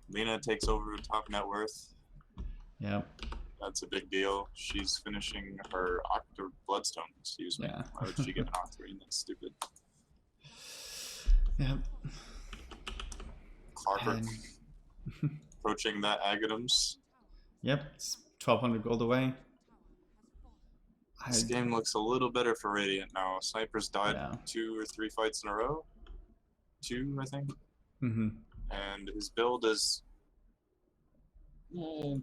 Lena takes over top net worth. Yep. That's a big deal. She's finishing her Octo Bloodstone. Excuse me. Yeah. Why would she get an Octarine? That's stupid. Yep. Clockwork approaching that Agatums. Yep. It's 1,200 gold away. This game looks a little better for Radiant now. Sniper's died 2 or 3 fights in a row. 2, I think. Mm-hmm. And his build is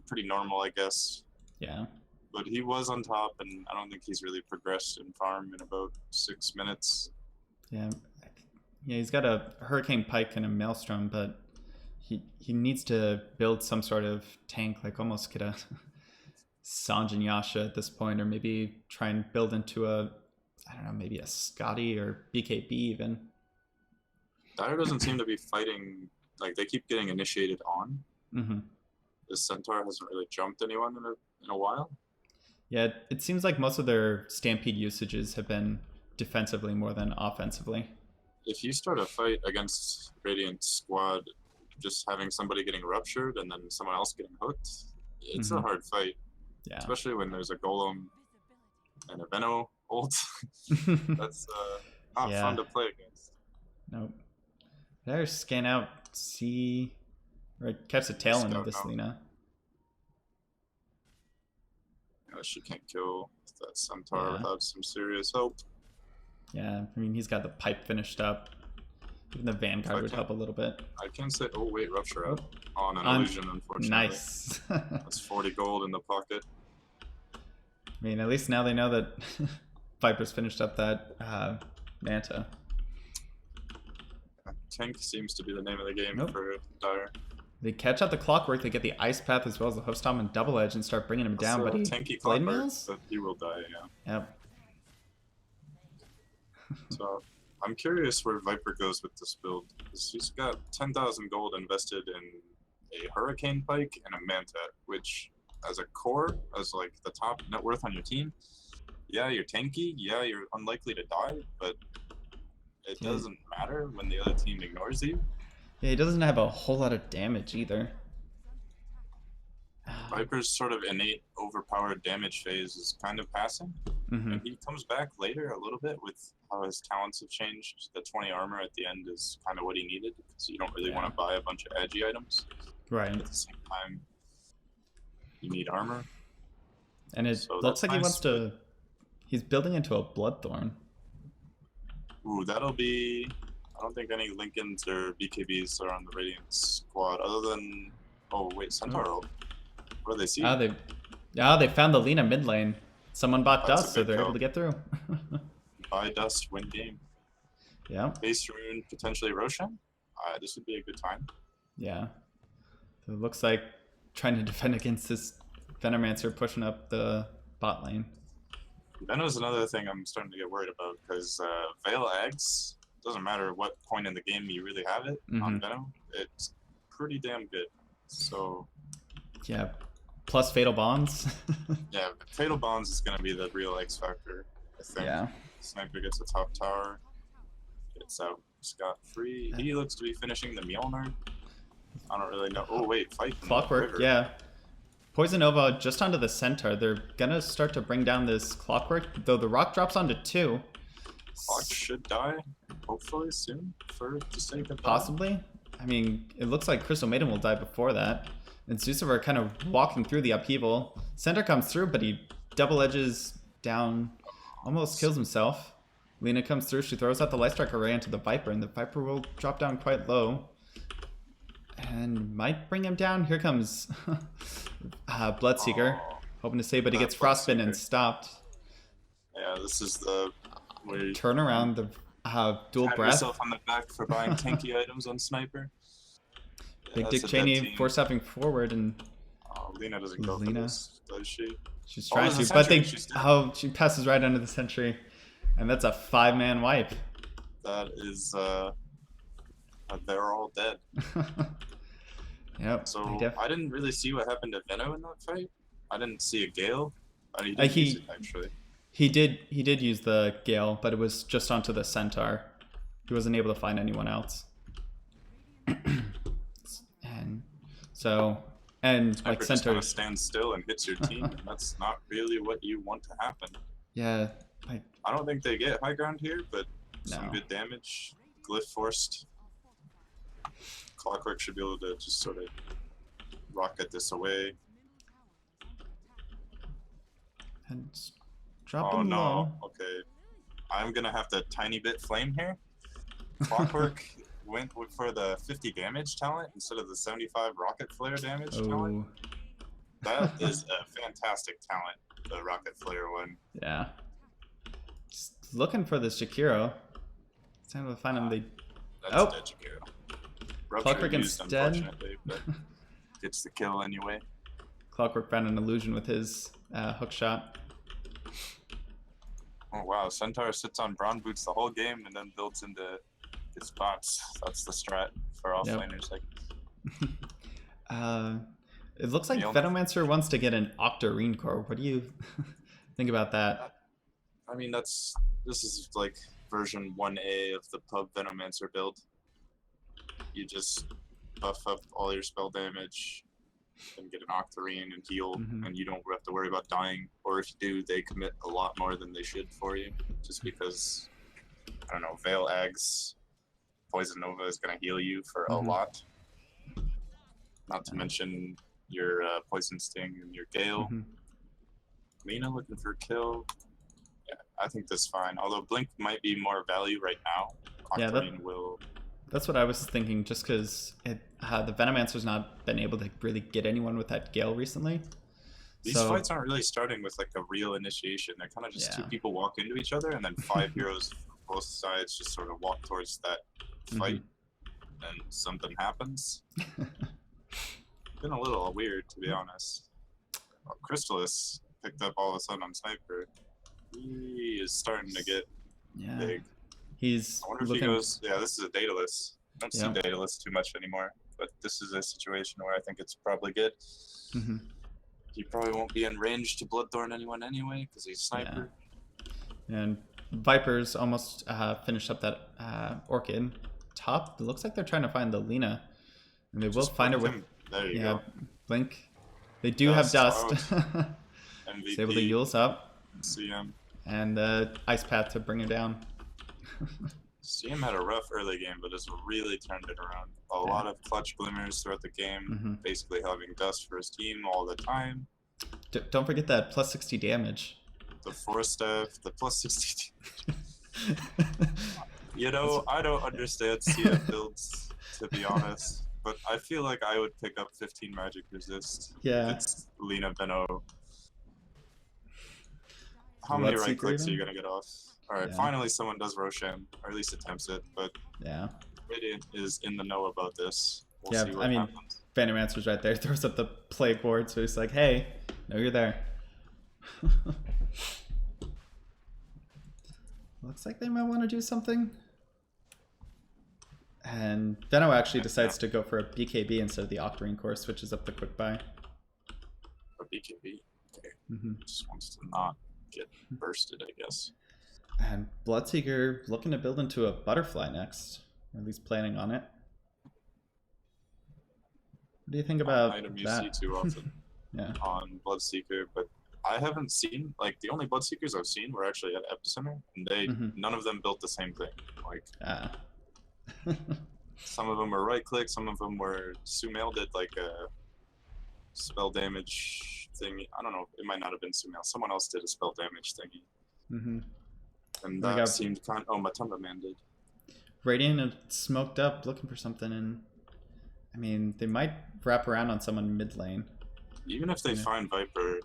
pretty normal, I guess. Yeah. But he was on top, and I don't think he's really progressed in farm in about 6 minutes. Yeah. Yeah, he's got a Hurricane Pike and a Maelstrom, but he needs to build some sort of tank, like almost get a Sanj and Yasha at this point, or maybe try and build into a, I don't know, maybe a Scotty or BKB even. Dire doesn't seem to be fighting, like they keep getting initiated on. Mm-hmm. The Centaur hasn't really jumped anyone in a while. Yeah, it seems like most of their Stampede usages have been defensively more than offensively. If you start a fight against Radiant squad, just having somebody getting ruptured and then someone else getting hooked, it's a hard fight. Yeah. Especially when there's a Golem and a Venno ult. That's not fun to play against. Nope. Better scan out, see, or catch the tail end of this Lena. She can't kill that Centaur without some serious help. Yeah, I mean, he's got the pipe finished up. Even the Vanguard would help a little bit. I can say, oh wait, Rupture out on an illusion, unfortunately. Nice. That's 40 gold in the pocket. I mean, at least now they know that Viper's finished up that Manta. Tank seems to be the name of the game for Dire. They catch out the Clockwork, they get the Ice Path as well as the Hoofstomp and Double Edge and start bringing him down, but he Blade Mails? But he will die, Yep. So I'm curious where Viper goes with this build. He's got 10,000 gold invested in a Hurricane Pike and a Manta, which as a core, as like the top net worth on your team, yeah, you're tanky, yeah, you're unlikely to die, but it doesn't matter when the other team ignores you. Yeah, he doesn't have a whole lot of damage either. Viper's sort of innate overpowered damage phase is kind of passing. And he comes back later a little bit with how his talents have changed. The 20 armor at the end is kind of what he needed, because you don't really want to buy a bunch of edgy items. Right. At the same time, you need armor. And it looks like he wants to... He's building into a Bloodthorn. Ooh, that'll be... I don't think any Lincolns or BKBs are on the Radiant squad, other than... Oh, wait, Centaur. What do they see? They found the Lena mid lane. Someone bought Dust, so they're able to get through. Buy Dust, win game. Yeah. Base Rune, potentially Roshan. This would be a good time. Yeah. So it looks like trying to defend against this Venomancer pushing up the bot lane. Venno's another thing I'm starting to get worried about, because Veil Ags, doesn't matter what point in the game you really have it on Venno, it's pretty damn good. So... Yeah. Plus Fatal Bonds. Yeah, Fatal Bonds is going to be the real X factor, I think. Yeah. Sniper gets a top tower, gets out scot-free. He looks to be finishing the Mjolnir. I don't really know. Oh, wait, fight. Clockwork, yeah. Poison Nova just onto the Centaur. They're going to start to bring down this Clockwork, though the rock drops onto 2. Clock should die, hopefully, soon, for the sake of possibly. I mean, it looks like Crystal Maiden will die before that. And Zucifer kind of walking through the upheaval. Centaur comes through, but he double edges down, almost kills himself. Lena comes through, she throws out the Lightstrike Array into the Viper, and the Viper will drop down quite low. And might bring him down. Here comes Bloodseeker, hoping to save, but he gets frostbitten and stopped. Yeah, this is the... Turn around, the dual Pat breath. yourself on the back for buying tanky items on Sniper. Big Dick Cheney force stepping forward, and Lena doesn't go for this, does she? She's trying to, but she passes right under the sentry, and that's a 5-man wipe. That is, they're all dead. Yep. So I didn't really see what happened to Venno in that fight. I didn't see a Gale. He did use it, actually. He did use the Gale, but it was just onto the Centaur. he wasn't able to find anyone else. And so, and Sniper like just kind center of stands still and hits your team, and that's not really what you want to happen. Yeah, I don't think they get high ground here, but no. some good damage. Glyph forced. Clockwork should be able to just sort of rocket this away. And drop Oh him no, low. okay. I'm gonna have to tiny bit flame here. Clockwork went for the 50 damage talent instead of the 75 rocket flare damage talent. That is a fantastic talent, the rocket flare one. Yeah. Just looking for the Shakiro. It's time to find him. That's dead Shakiro. Clockwork used, instead. Unfortunately, but gets the kill anyway. Clockwork found an illusion with his hook shot. Oh wow, Centaur sits on Brawn Boots the whole game and then builds into his bots. That's the strat for all flaners. It looks like Venomancer wants to get an Octarine core. What do you think about that? I mean, this is like version 1A of the pub Venomancer build. You just buff up all your spell damage and get an Octarine and heal, and you don't have to worry about dying. Or if you do, they commit a lot more than they should for you, just because, I don't know, Veil Ags, Poison Nova is going to heal you for a lot. Not to mention your Poison Sting and your Gale. Lina looking for a kill. Yeah, I think that's fine. Although Blink might be more value right now. Octarine will... That's what I was thinking, just because the Venomancer's not been able to really get anyone with that Gale recently. These fights aren't really starting with like a real initiation. They're kind of just two people walk into each other, and then 5 heroes from both sides just sort of walk towards that fight, and something happens. Been a little weird, to be honest. Well, Crystallis picked up all of a sudden on Sniper. He is starting to get big. I wonder if he goes, this is a Daedalus. I don't see Daedalus too much anymore, but this is a situation where I think it's probably good. He probably won't be in range to Bloodthorn anyone anyway, because he's Sniper. And Vipers almost finished up that Orchid. Top, it looks like they're trying to find the Lina. And they will find her with Blink. They do have Dust. He's able to Yule's up. CM. And the Ice Path to bring him down. CM had a rough early game, but has really turned it around. A lot of clutch glimmers throughout the game, basically having Dust for his team all the time. Don't forget that plus 60 damage. The Force Staff, the plus 60 damage. You know, I don't understand CM builds, to be honest, but I feel like I would pick up 15 Magic Resist. Yeah. It's Lina Veno. How many right clicks are you going to get off? Alright, finally someone does Roshan, or at least attempts it, but Radiant is in the know about this. We'll see what happens. Venomancer's right there, throws up the Plague Ward, so he's like, hey, no, you're there. Looks like they might want to do something. And Veno actually decides to go for a BKB instead of the Octarine core, switches up the quick buy. A BKB? Okay. Just wants to not get bursted, I guess. And Bloodseeker looking to build into a Butterfly next, or at least planning on it. What do you think about item you see too often on Bloodseeker, but I haven't seen, like, the only Bloodseekers I've seen were actually at Epicenter, and none of them built the same thing. Like, some of them were right click, some of them were Sumail did like a spell damage thingy. I don't know, it might not have been Sumail. Someone else did a spell damage thingy. And that seemed kind of, Matumba Man did. Radiant and smoked up looking for something, and I mean, they might wrap around on someone mid lane. Even if they find Viper.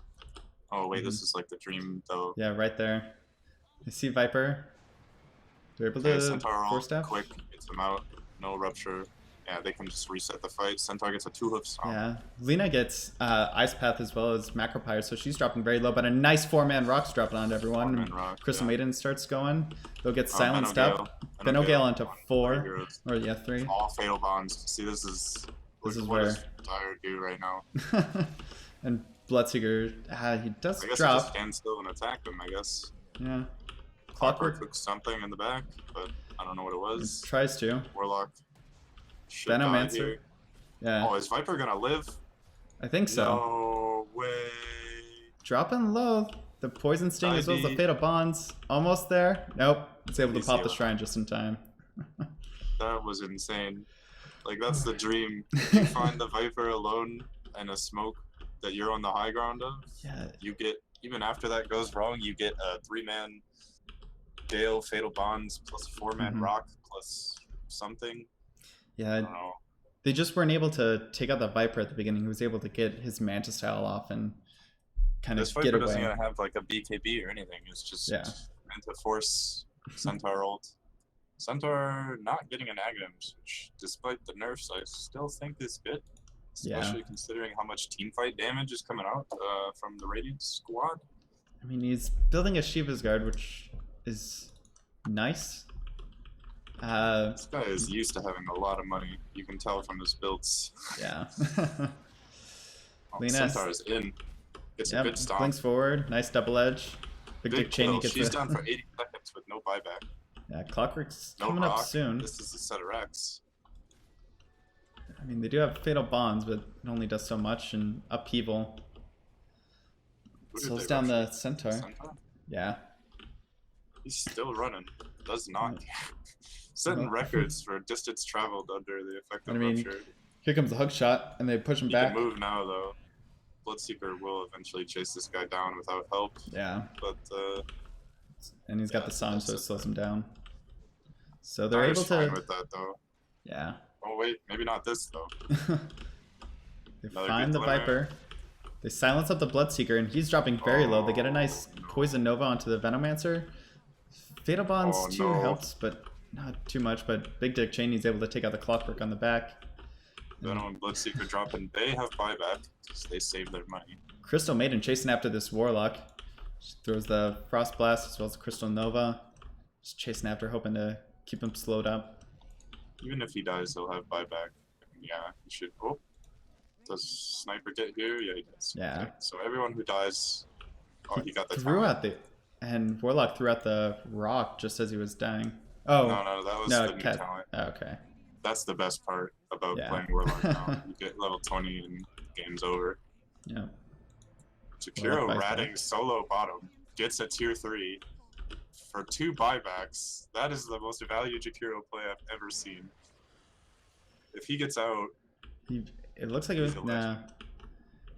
Oh wait, this is like the dream though. Yeah, right there. I see Viper. They're able to force staff. Quick, gets them out. No rupture. Yeah, they can just reset the fight. Centaur gets a 2-hoof stomp. Yeah, Lina gets Ice Path as well as Macropyre, so she's dropping very low, but a nice 4-man Rock's dropping onto everyone. Crystal Maiden starts going. They'll get silenced up. Veno Gale onto 4. Or 3. All Fatal Bonds. See, this is what does Dire do right now? And Bloodseeker, he does I guess drop. Just stand still and attack him, I guess. Yeah. Clockwork hooks something in the back, but I don't know what it was. It tries to. Warlock. Venomancer. Yeah. Oh, is Viper gonna live? I think so. No way. Dropping low. The Poison Sting as well as the Fatal Bonds. Almost there. Nope. It's able to pop the Shrine just in time. That was insane. Like, that's the dream. You find the Viper alone and a smoke that you're on the high ground of. Yeah. You get, even after that goes wrong, you get a 3-man Gale, Fatal Bonds, plus a 4-man Rock, plus something. Yeah. I don't know. They just weren't able to take out the Viper at the beginning. He was able to get his Manta style off and kind of get away. This Viper doesn't even have like a BKB or anything. It's just meant to force Centaur ult. Centaur not getting an Aghanim, which despite the nerfs, I still think is good. Especially considering how much teamfight damage is coming out from the Radiant squad. I mean, he's building a Shiva's Guard, which is nice. This guy is used to having a lot of money. You can tell from his builds. Yeah. Centaur is in. It's a good stop. Blinks forward. Nice double edge. Big Dick Cheney gets She's done for 80 seconds with no buyback. Yeah, Clockwork's coming up soon. This is a set of racks. I mean, they do have Fatal Bonds, but it only does so much, and Upheaval slows down the Centaur. Yeah. He's still running. Does not care. Setting records for distance traveled under the effect of Rupture. Here comes the hook shot, and they push him back. He can move now, though. Bloodseeker will eventually chase this guy down without help. Yeah. But, and he's got the Psalm, so it slows him down. So they're able to... fine with that, though. Yeah. Oh, wait. Maybe not this, though. They find the Viper. They silence up the Bloodseeker, and he's dropping very low. They get a nice Poison Nova onto the Venomancer. Fatal Bonds too helps, but not too much. But Big Dick Cheney's able to take out the Clockwork on the back. Venom and Bloodseeker dropping. They have buyback because they save their money. Crystal Maiden chasing after this Warlock. She throws the Frost Blast as well as the Crystal Nova. Just chasing after, hoping to keep him slowed up. Even if he dies, he'll have buyback. Yeah, he should. Oh, does Sniper get here? Yeah, he does. Yeah. Okay. So everyone who dies, he got the threw out the, and Warlock threw out the rock just as he was dying. Oh no, that was the new talent. Oh, okay. That's the best part about playing Warlock now. You get level 20 and game's over. Yeah. Jakiro ratting solo bottom gets a tier 3 for 2 buybacks. That is the most valued Jakiro play I've ever seen. If he gets out, it looks like it was nah.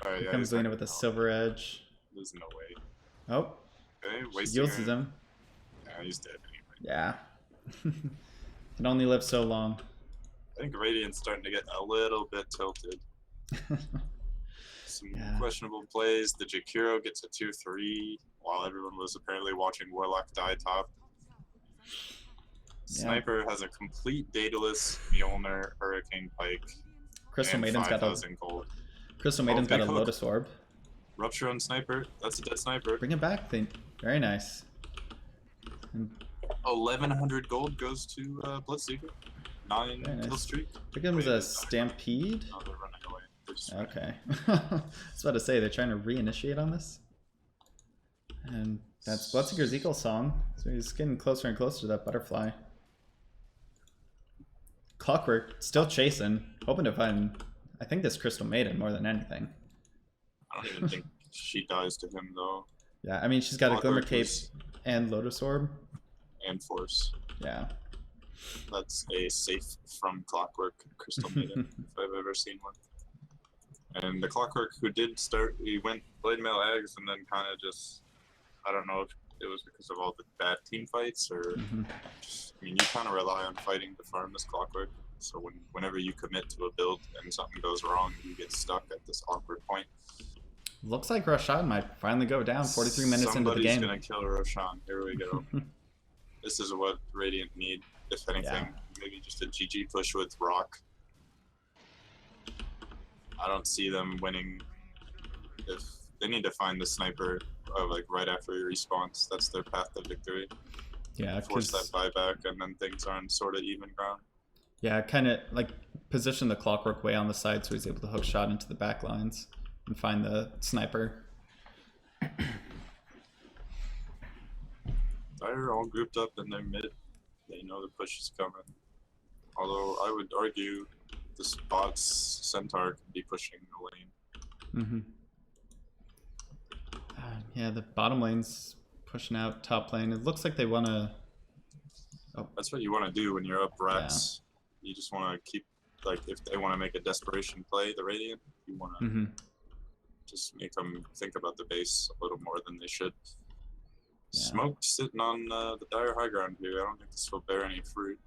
Right, Here comes Lena with a Silver Edge. There's no way. Oh. Okay, uses him. Yeah, he's dead anyway. Yeah. Can only live so long. I think Radiant's starting to get a little bit tilted. Some questionable plays. The Jakiro gets a tier 3 while everyone was apparently watching Warlock die top. Sniper has a complete dataless Mjolnir, Hurricane Pike. Crystal Maiden's got a gold. Crystal Maiden's got a Lotus Orb. Rupture on Sniper. That's a dead Sniper. Bring it back. Very nice. And 1100 gold goes to Bloodseeker. 9 kill streak. Here comes a Stampede. Oh, they're running away. Okay. I was about to say, they're trying to reinitiate on this. And that's Bloodseeker's Eagle song. So he's getting closer and closer to that butterfly. Clockwork still chasing, hoping to find, I think, this Crystal Maiden more than anything. I don't even think she dies to him, though. Yeah, I mean, she's got a Glimmer Cape and Lotus Orb. And Force. Yeah. That's a safe from Clockwork Crystal Maiden, if I've ever seen one. And the Clockwork who did start, he went Blade Mail Eggs and then kind of just, I don't know if it was because of all the bad team fights or just, I mean, you kind of rely on fighting to farm this Clockwork. So whenever you commit to a build and something goes wrong, you get stuck at this awkward point. Looks like Roshan might finally go down 43 minutes into the game. Somebody's going to kill Roshan. Here we go. This is what Radiant need, if anything. Yeah. Maybe just a GG push with Rock. I don't see them winning. If they need to find the Sniper like right after he respawns. That's their path to victory. Yeah, force that buyback, and then things are on sort of even ground. Yeah, kind of like position the Clockwork way on the side so he's able to hook shot into the back lines and find the Sniper. They're all grouped up in their They know the push is coming. Although I would argue this bot's Centaur could be pushing the lane. Yeah, the bottom lane's pushing out top lane. It looks like they want to... Oh. That's what you want to do when you're up Rex. Yeah. You just want to keep, like, if they want to make a desperation play, the Radiant, you want to just make them think about the base a little more than they should. Yeah. Smoke sitting on the Dire high ground here. I don't think this will bear any fruit.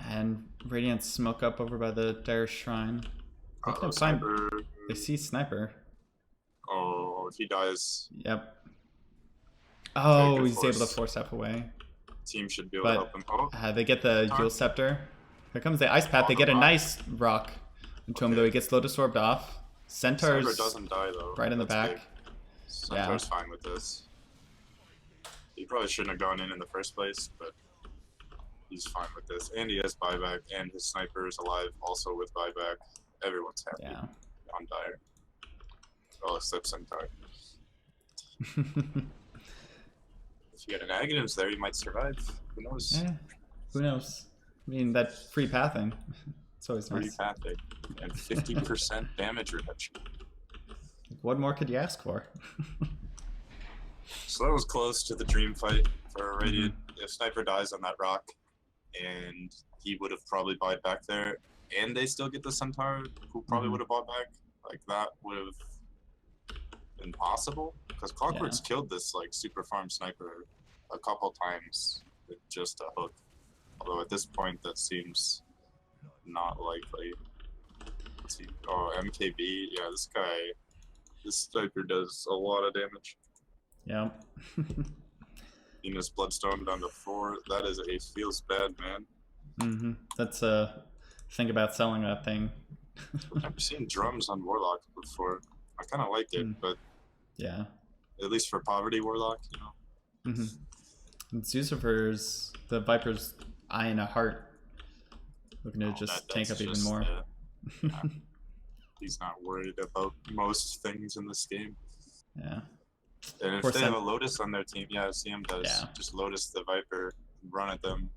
And Radiant smoke up over by the Dire Shrine. They can find... They see Sniper. Oh, if he dies... Yep. Oh, he's able to force F away. Team should be able to help him. Oh. They get the Yule Scepter. Here comes the Ice Path. They get a nice rock into him, though he gets Lotus Orbed off. Centaur's doesn't die, though. Right in the back. Big. Centaur's fine with this. He probably shouldn't have gone in the first place, but he's fine with this. And he has buyback, and his Sniper is alive also with buyback. Everyone's happy on Dire. Well, except Centaur. If you get an Aghanims there, you might survive. Who knows? Yeah, who knows? I mean, that free pathing. It's always nice. Free pathing. And 50% damage reduction. What more could you ask for? So that was close to the dream fight for Radiant. If Sniper dies on that rock, and he would have probably bought back there, and they still get the Centaur, who probably would have bought back, like that would have been possible. Because Clockwork's killed this like super farm Sniper a couple times with just a hook. Although at this point that seems not likely. Let's see. Oh, MKB. Yeah, this Sniper does a lot of damage. Yeah. Venus Bloodstone down to 4. That is feels bad, man. That's think about selling that thing. I've never seen drums on Warlock before. I kind of like it, but yeah. At least for Poverty Warlock, you know. And Zucifer's, the Viper's eye and a heart. Looking to just tank up even more. Yeah. He's not worried about most things in this game. Yeah. And if they have a Lotus on their team, CM does. Yeah. Just Lotus the Viper, run at them,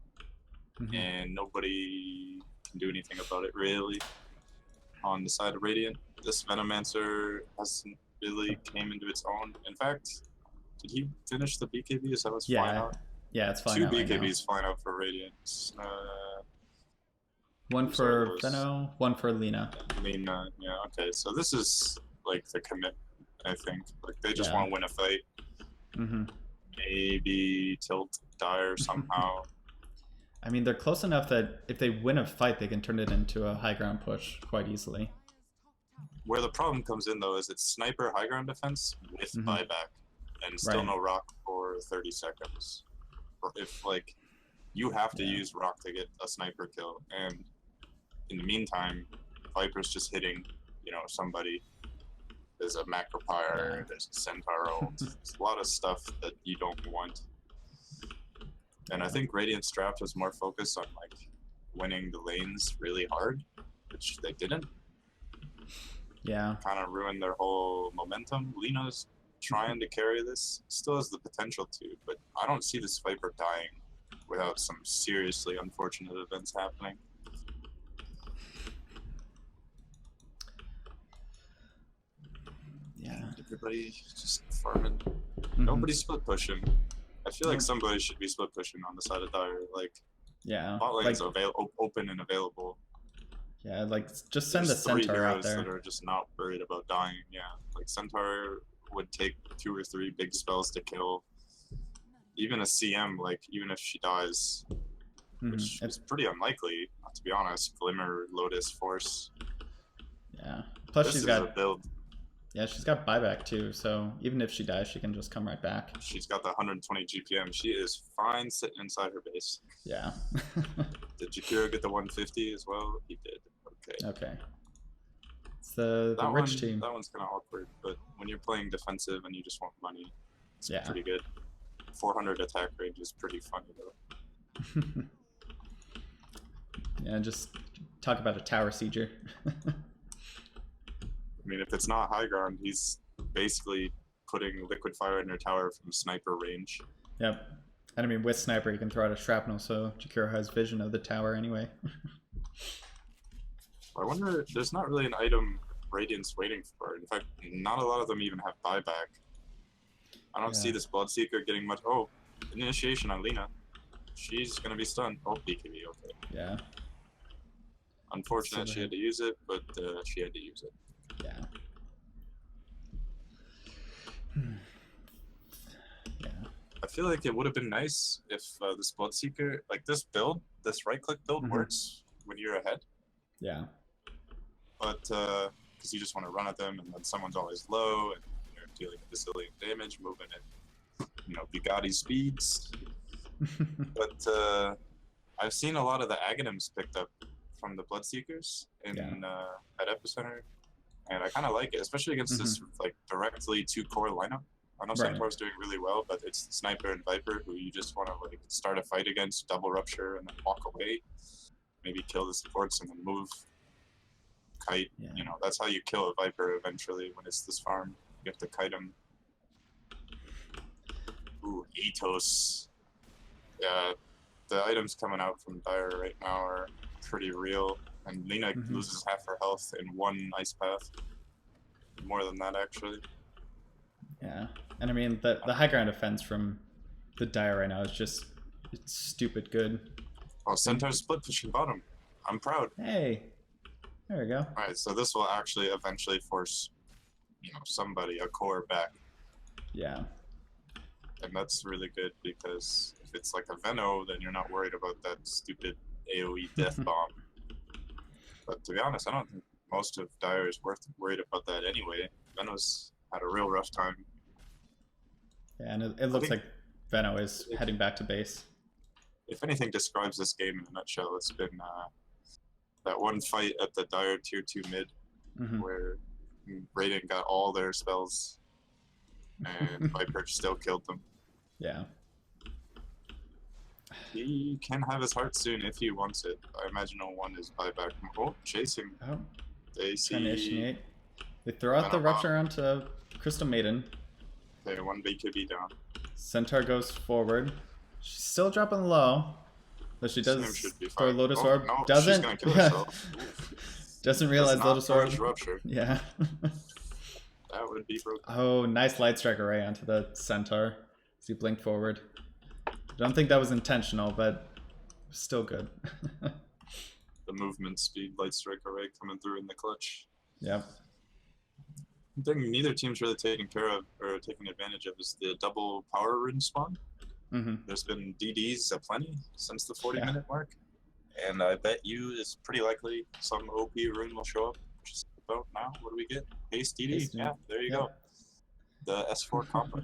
and nobody can do anything about it, really. On the side of Radiant, this Venomancer hasn't really came into its own. In fact, did he finish the BKB? Is that what's flying out? Yeah, it's flying 2 out BKBs flying out for Radiant. One for Veno, one for Lina. Lina, yeah, okay. So this is like the commit, I think. Like they just want to win a fight. Maybe tilt Dire somehow. I mean, they're close enough that if they win a fight, they can turn it into a high ground push quite easily. Where the problem comes in, though, is it's Sniper high ground defense with buyback, and still no rock for 30 seconds. Or if, like, you have to use rock to get a Sniper kill, and in the meantime, Viper's just hitting, you know, somebody. There's a Macropyre, there's a Centaur ult. There's a lot of stuff that you don't want. And I think Radiant's draft was more focused on, like, winning the lanes really hard, which they didn't. Yeah. Kind of ruined their whole momentum. Lina's trying to carry this. Still has the potential to, but I don't see this Viper dying without some seriously unfortunate events happening. Yeah. Everybody just farming. Nobody's split pushing. I feel like somebody should be split pushing on the side of Dire. Like, bot lane's open and available. Yeah, like just send the Centaur out there. That are just not worried about dying. Yeah, like Centaur would take 2 or 3 big spells to kill. Even a CM, like even if she dies, which is pretty unlikely, to be honest. Glimmer, Lotus, Force. Yeah. Plus this she's is got a build. Yeah, she's got buyback too, so even if she dies, she can just come right back. She's got the 120 GPM. She is fine sitting inside her base. Yeah. Did Jakiro get the 150 as well? He did. Okay. Okay. It's the rich team. That one's kind of awkward, but when you're playing defensive and you just want money, it's pretty good. 400 attack range is pretty funny though. Yeah, just talk about a tower sieger. I mean, if it's not high ground, he's basically putting liquid fire in your tower from sniper range. Yep. And I mean, with Sniper, you can throw out a shrapnel, so Jakiro has vision of the tower anyway. I wonder, there's not really an item Radiant's waiting for. In fact, not a lot of them even have buyback. I don't see this Bloodseeker getting much. Oh, initiation on Lina. She's gonna be stunned. Oh, BKB, okay. Yeah. Unfortunate she had to use it, but she had to use it. Yeah. Yeah. I feel like it would have been nice if this Bloodseeker, like this build, this right-click build works when you're ahead. Yeah. But because you just want to run at them, and then someone's always low, and you're dealing a bazillion damage, moving at, you know, Bugatti speeds. But I've seen a lot of the Aghanims picked up from the Bloodseekers in at Epicenter, and I kind of like it, especially against this like directly two-core lineup. I know Centaur's doing really well, but it's Sniper and Viper who you just want to like start a fight against, double rupture, and then walk away, maybe kill the supports, and then move. Kite, you know, that's how you kill a Viper eventually when it's this farm. You have to kite him. Ooh, Ethos. Yeah, the items coming out from Dire right now are pretty real, and Lina loses half her health in one ice path. More than that, actually. Yeah, and I mean, the high ground defense from the Dire right now is just stupid good. Oh, Centaur split pushing bottom. I'm proud. Hey. There we go. Alright, so this will actually eventually force, you know, somebody, a core back. Yeah. And that's really good because if it's like a Veno, then you're not worried about that stupid AoE death bomb. But to be honest, I don't think most of Dire is worried about that anyway. Veno's had a real rough time. Yeah, and it looks like Veno is heading back to base. If anything describes this game in a nutshell, it's been that one fight at the Dire tier 2 mid where Radiant got all their spells and Viper still killed them. Yeah. He can have his heart soon if he wants it. I imagine one is buyback. Oh, chasing. Oh. They see. Initiate. They throw out the rupture onto Crystal Maiden. Okay, one BKB down. Centaur goes forward. She's still dropping low. Though she does throw Lotus Orb. No, doesn't. She's gonna kill herself. Doesn't realize Lotus Orb. Rupture. Yeah. That would be broken. Oh, nice Light Strike Array onto the Centaur. As he blinked forward. I don't think that was intentional, but still good. The movement speed Light Strike Array coming through in the clutch. Yep. I think neither team's really taking care of or taking advantage of is the double power rune spawn. There's been DDs aplenty since the 40-minute mark, and I bet you it's pretty likely some OP rune will show up. Which is about now. What do we get? Haste DD. Yeah, there you go. The S4 combo.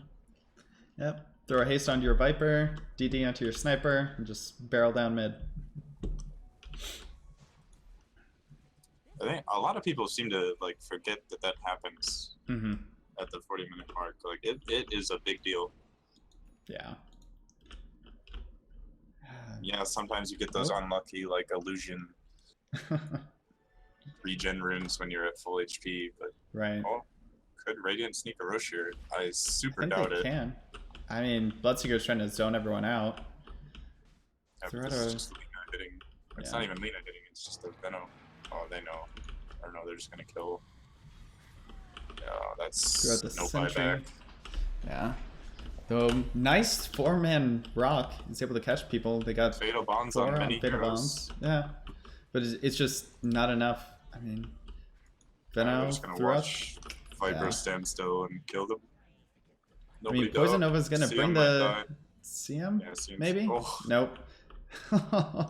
Yep. Throw a haste onto your Viper, DD onto your Sniper, and just barrel down mid. I think a lot of people seem to like forget that happens at the 40-minute mark. Like it is a big deal. Yeah. Yeah, sometimes you get those unlucky like illusion regen runes when you're at full HP, but could Radiant sneak a rush here? I super doubt it. Can. I mean, Bloodseeker's trying to zone everyone out. Yeah, this is just Lina hitting. It's not even Lina hitting, it's just the Venom. Oh, they know. Or no, they're just gonna kill. Yeah, that's no buyback. Yeah. Though nice 4-man rock is able to catch people. They got Fatal Bonds on many Fatal heroes. Bonds. Yeah. But it's just not enough. I mean, Venom just gonna watch Viper stand still and kill them. Nobody I mean, Poison Nova's gonna bring the CM? Yeah, maybe? Oh. Nope.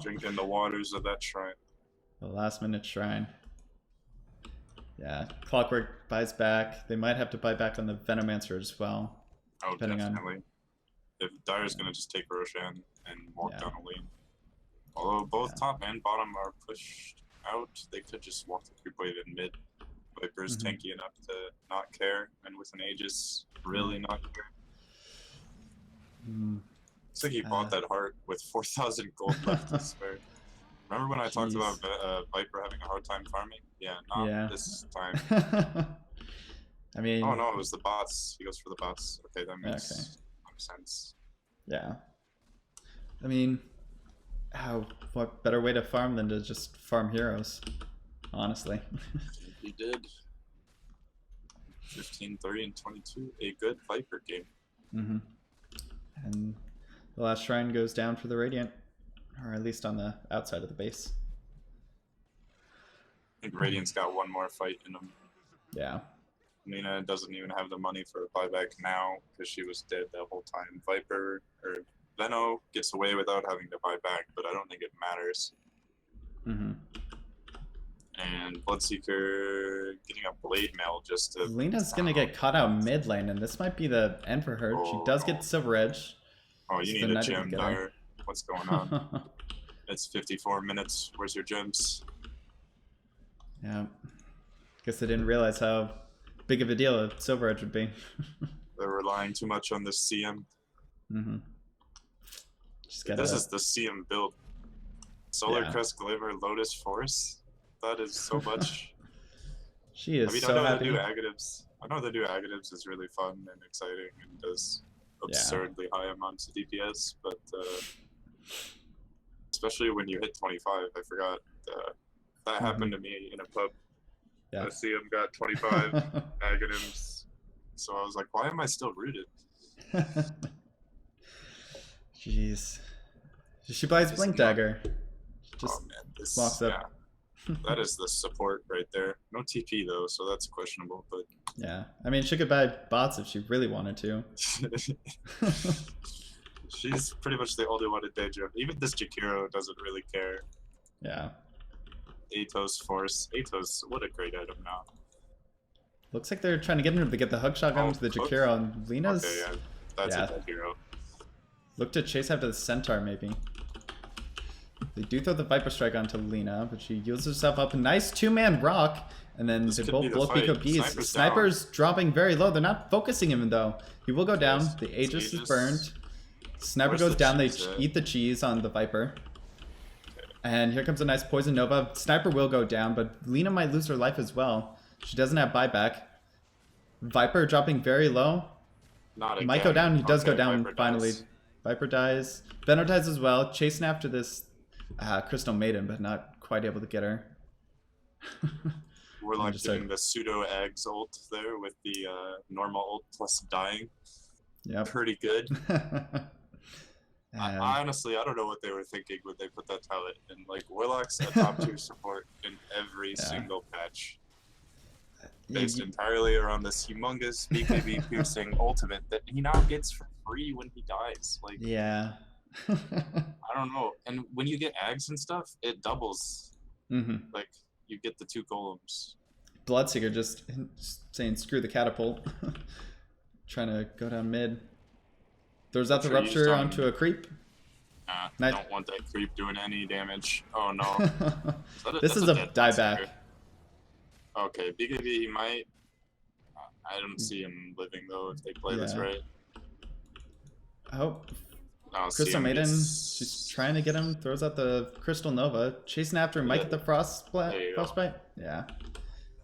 Drinking the waters of that shrine. The last minute shrine. Yeah, Clockwork buys back. They might have to buy back on the Venomancer as well. Oh, definitely. If Dire's gonna just take Roshan and walk down a lane. Although both top and bottom are pushed out, they could just walk the creep wave in mid. Viper's tanky enough to not care, and with an Aegis, really not care. Looks like he bought that heart with 4,000 gold left, I swear. Remember when I talked about Viper having a hard time farming? Yeah, not this time. I mean... Oh no, it was the bots. He goes for the bots. Okay, that makes sense. Yeah. I mean, what better way to farm than to just farm heroes, honestly. He did. 15, 30, and 22. A good Viper game. Mm-hmm. And the last shrine goes down for the Radiant, or at least on the outside of the base. I think Radiant's got one more fight in them. Yeah. Nina doesn't even have the money for a buyback now because she was dead that whole time. Viper or Veno gets away without having to buy back, but I don't think it matters. Mm-hmm. And Bloodseeker getting a Blade Mail just to... Lina's going to get caught out mid lane, and this might be the end for her. She does get Silver Edge. Oh, you need a gem, Dire. What's going on? It's 54 minutes. Where's your gems? Yeah. Guess I didn't realize how big of a deal a Silver Edge would be. They're relying too much on this CM. Mm-hmm. This is the CM build. Solar Crest Glimmer, Lotus Force. That is so much. She is I know they do Agatives. I know they do Agatives is really fun and exciting and does absurdly high amounts of DPS, but especially when you hit 25, I forgot that happened to me in a pub. Yeah. I see him got 25 Agatives, so I was like, why am I still rooted? Jeez. She buys Blink Dagger. Just walks up. Yeah. That is the support right there. No TP though, so that's questionable. But yeah, I mean, she could buy bots if she really wanted to. She's pretty much the only one in danger. Even this Jakiro doesn't really care. Yeah. Atos Force. Atos, what a great item now. Looks like they're trying to get him to get the hook shotgun to the Jakiro, and Lina's. Okay, yeah, that's a dead hero. Look to chase after the Centaur, maybe. They do throw the Viper Strike onto Lina, but she yields herself up. A nice two-man rock, and then they both blow PKPs. Sniper's dropping very low. They're not focusing him, though. He will go down. The Aegis is burned. Sniper goes down. They eat the cheese on the Viper. And here comes a nice Poison Nova. Sniper will go down, but Lina might lose her life as well. She doesn't have buyback. Viper dropping very low. Might go down. He does go down finally. Viper dies. Veno dies as well. Chasing after this Crystal Maiden, but not quite able to get her. We're like doing the pseudo Ags ult there with the normal ult plus dying. Yeah, pretty good. Honestly, I don't know what they were thinking when they put that talent in. Like, Warlock's a top 2 support in every single patch. Based entirely around this humongous BKB piercing ultimate that he now gets for free when he dies. Like, yeah. I don't know. And when you get Ags and stuff, it doubles. Like, you get the 2 golems. Bloodseeker just saying, screw the catapult. Trying to go down mid. Throws out the rupture onto a creep. Nah, don't want that creep doing any damage. Oh no. This is a dieback. Okay, BKB he might. I don't see him living though if they play this right. Oh. Crystal Maiden, she's trying to get him, throws out the Crystal Nova, chasing after him, might get the Frostbite. Yeah.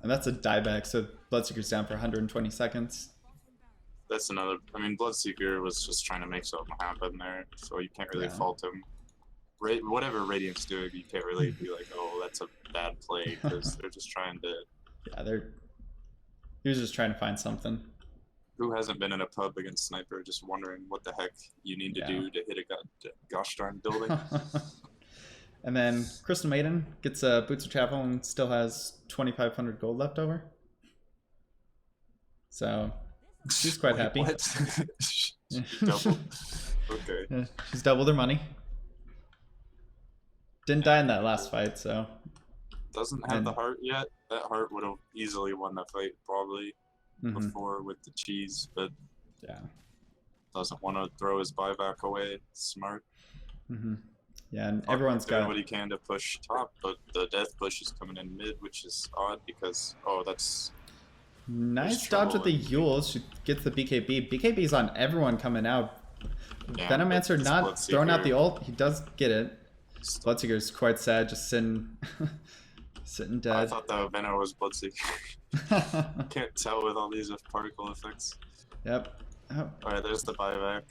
And that's a dieback, so Bloodseeker's down for 120 seconds. That's another, I mean, Bloodseeker was just trying to make something happen there, so you can't really fault him. Whatever Radiant's doing, you can't really be like, oh, that's a bad play, because they're just trying to... Yeah, he was just trying to find something. Who hasn't been in a pub against Sniper just wondering what the heck you need to do to hit a gosh darn building? And then Crystal Maiden gets Boots of Travel and still has 2,500 gold left over. So she's quite happy. Doubled? Okay. Yeah, she's doubled her money. Didn't die in that last fight, so. Doesn't have the heart yet. That heart would have easily won that fight, probably. Before with the cheese, but doesn't want to throw his buyback away. Smart. Yeah, and everyone's got what he can to push top, but the death push is coming in mid, which is odd because that's nice dodge with the Yules. She gets the BKB. BKB's on everyone coming out. Yeah, Venomancer not throwing out the ult. He does get it. Bloodseeker's quite sad, just sitting dead. I thought that Veno was Bloodseeker. Can't tell with all these particle effects. Yep. Alright, there's the buyback.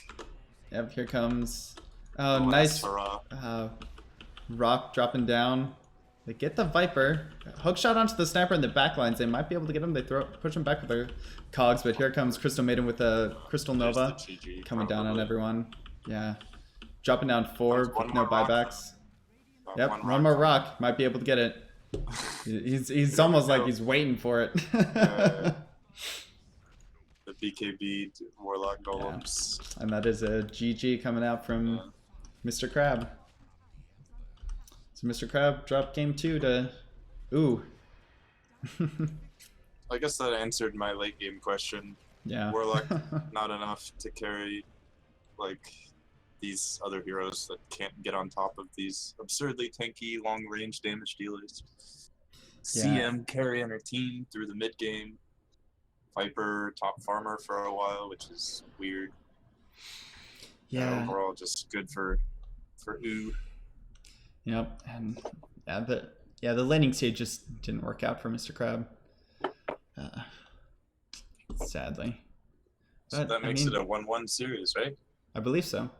Yep, here comes. Oh, nice. Rock dropping down. They get the Viper. Hook shot onto the sniper in the backlines. They might be able to get him. They push him back with their cogs, but here comes Crystal Maiden with a Crystal Nova. Coming down on everyone. Yeah. Dropping down 4 with no buybacks. Yep, one more rock. Might be able to get it. He's almost like he's waiting for it. The BKB Warlock Golems. Yeah. And that is a GG coming out from Mr. Crab. So Mr. Crab dropped game 2 to Ooh. I guess that answered my late game question. Yeah. Warlock not enough to carry like these other heroes that can't get on top of these absurdly tanky long range damage dealers. CM carrying her team through the mid game. Viper top farmer for a while, which is weird. Yeah. And overall, just good for OOOOOO. Yep, and the laning stage just didn't work out for Mr. Crab. Sadly. But, so that makes it a 1-1 series, right? I believe so.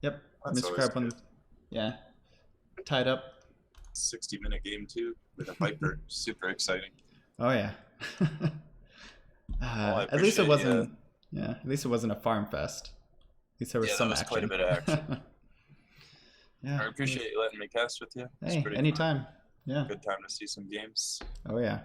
Yep. That's Mr. Crab won. Yeah. Tied up. 60-minute game 2 with a Viper. Super exciting. Oh yeah. At least it wasn't. Yeah. At least it wasn't a farm fest. At least there was some action. Quite a bit of action. Yeah. I appreciate you letting me cast with you. Hey, anytime. Fun. Yeah. Good time to see some games. Oh yeah.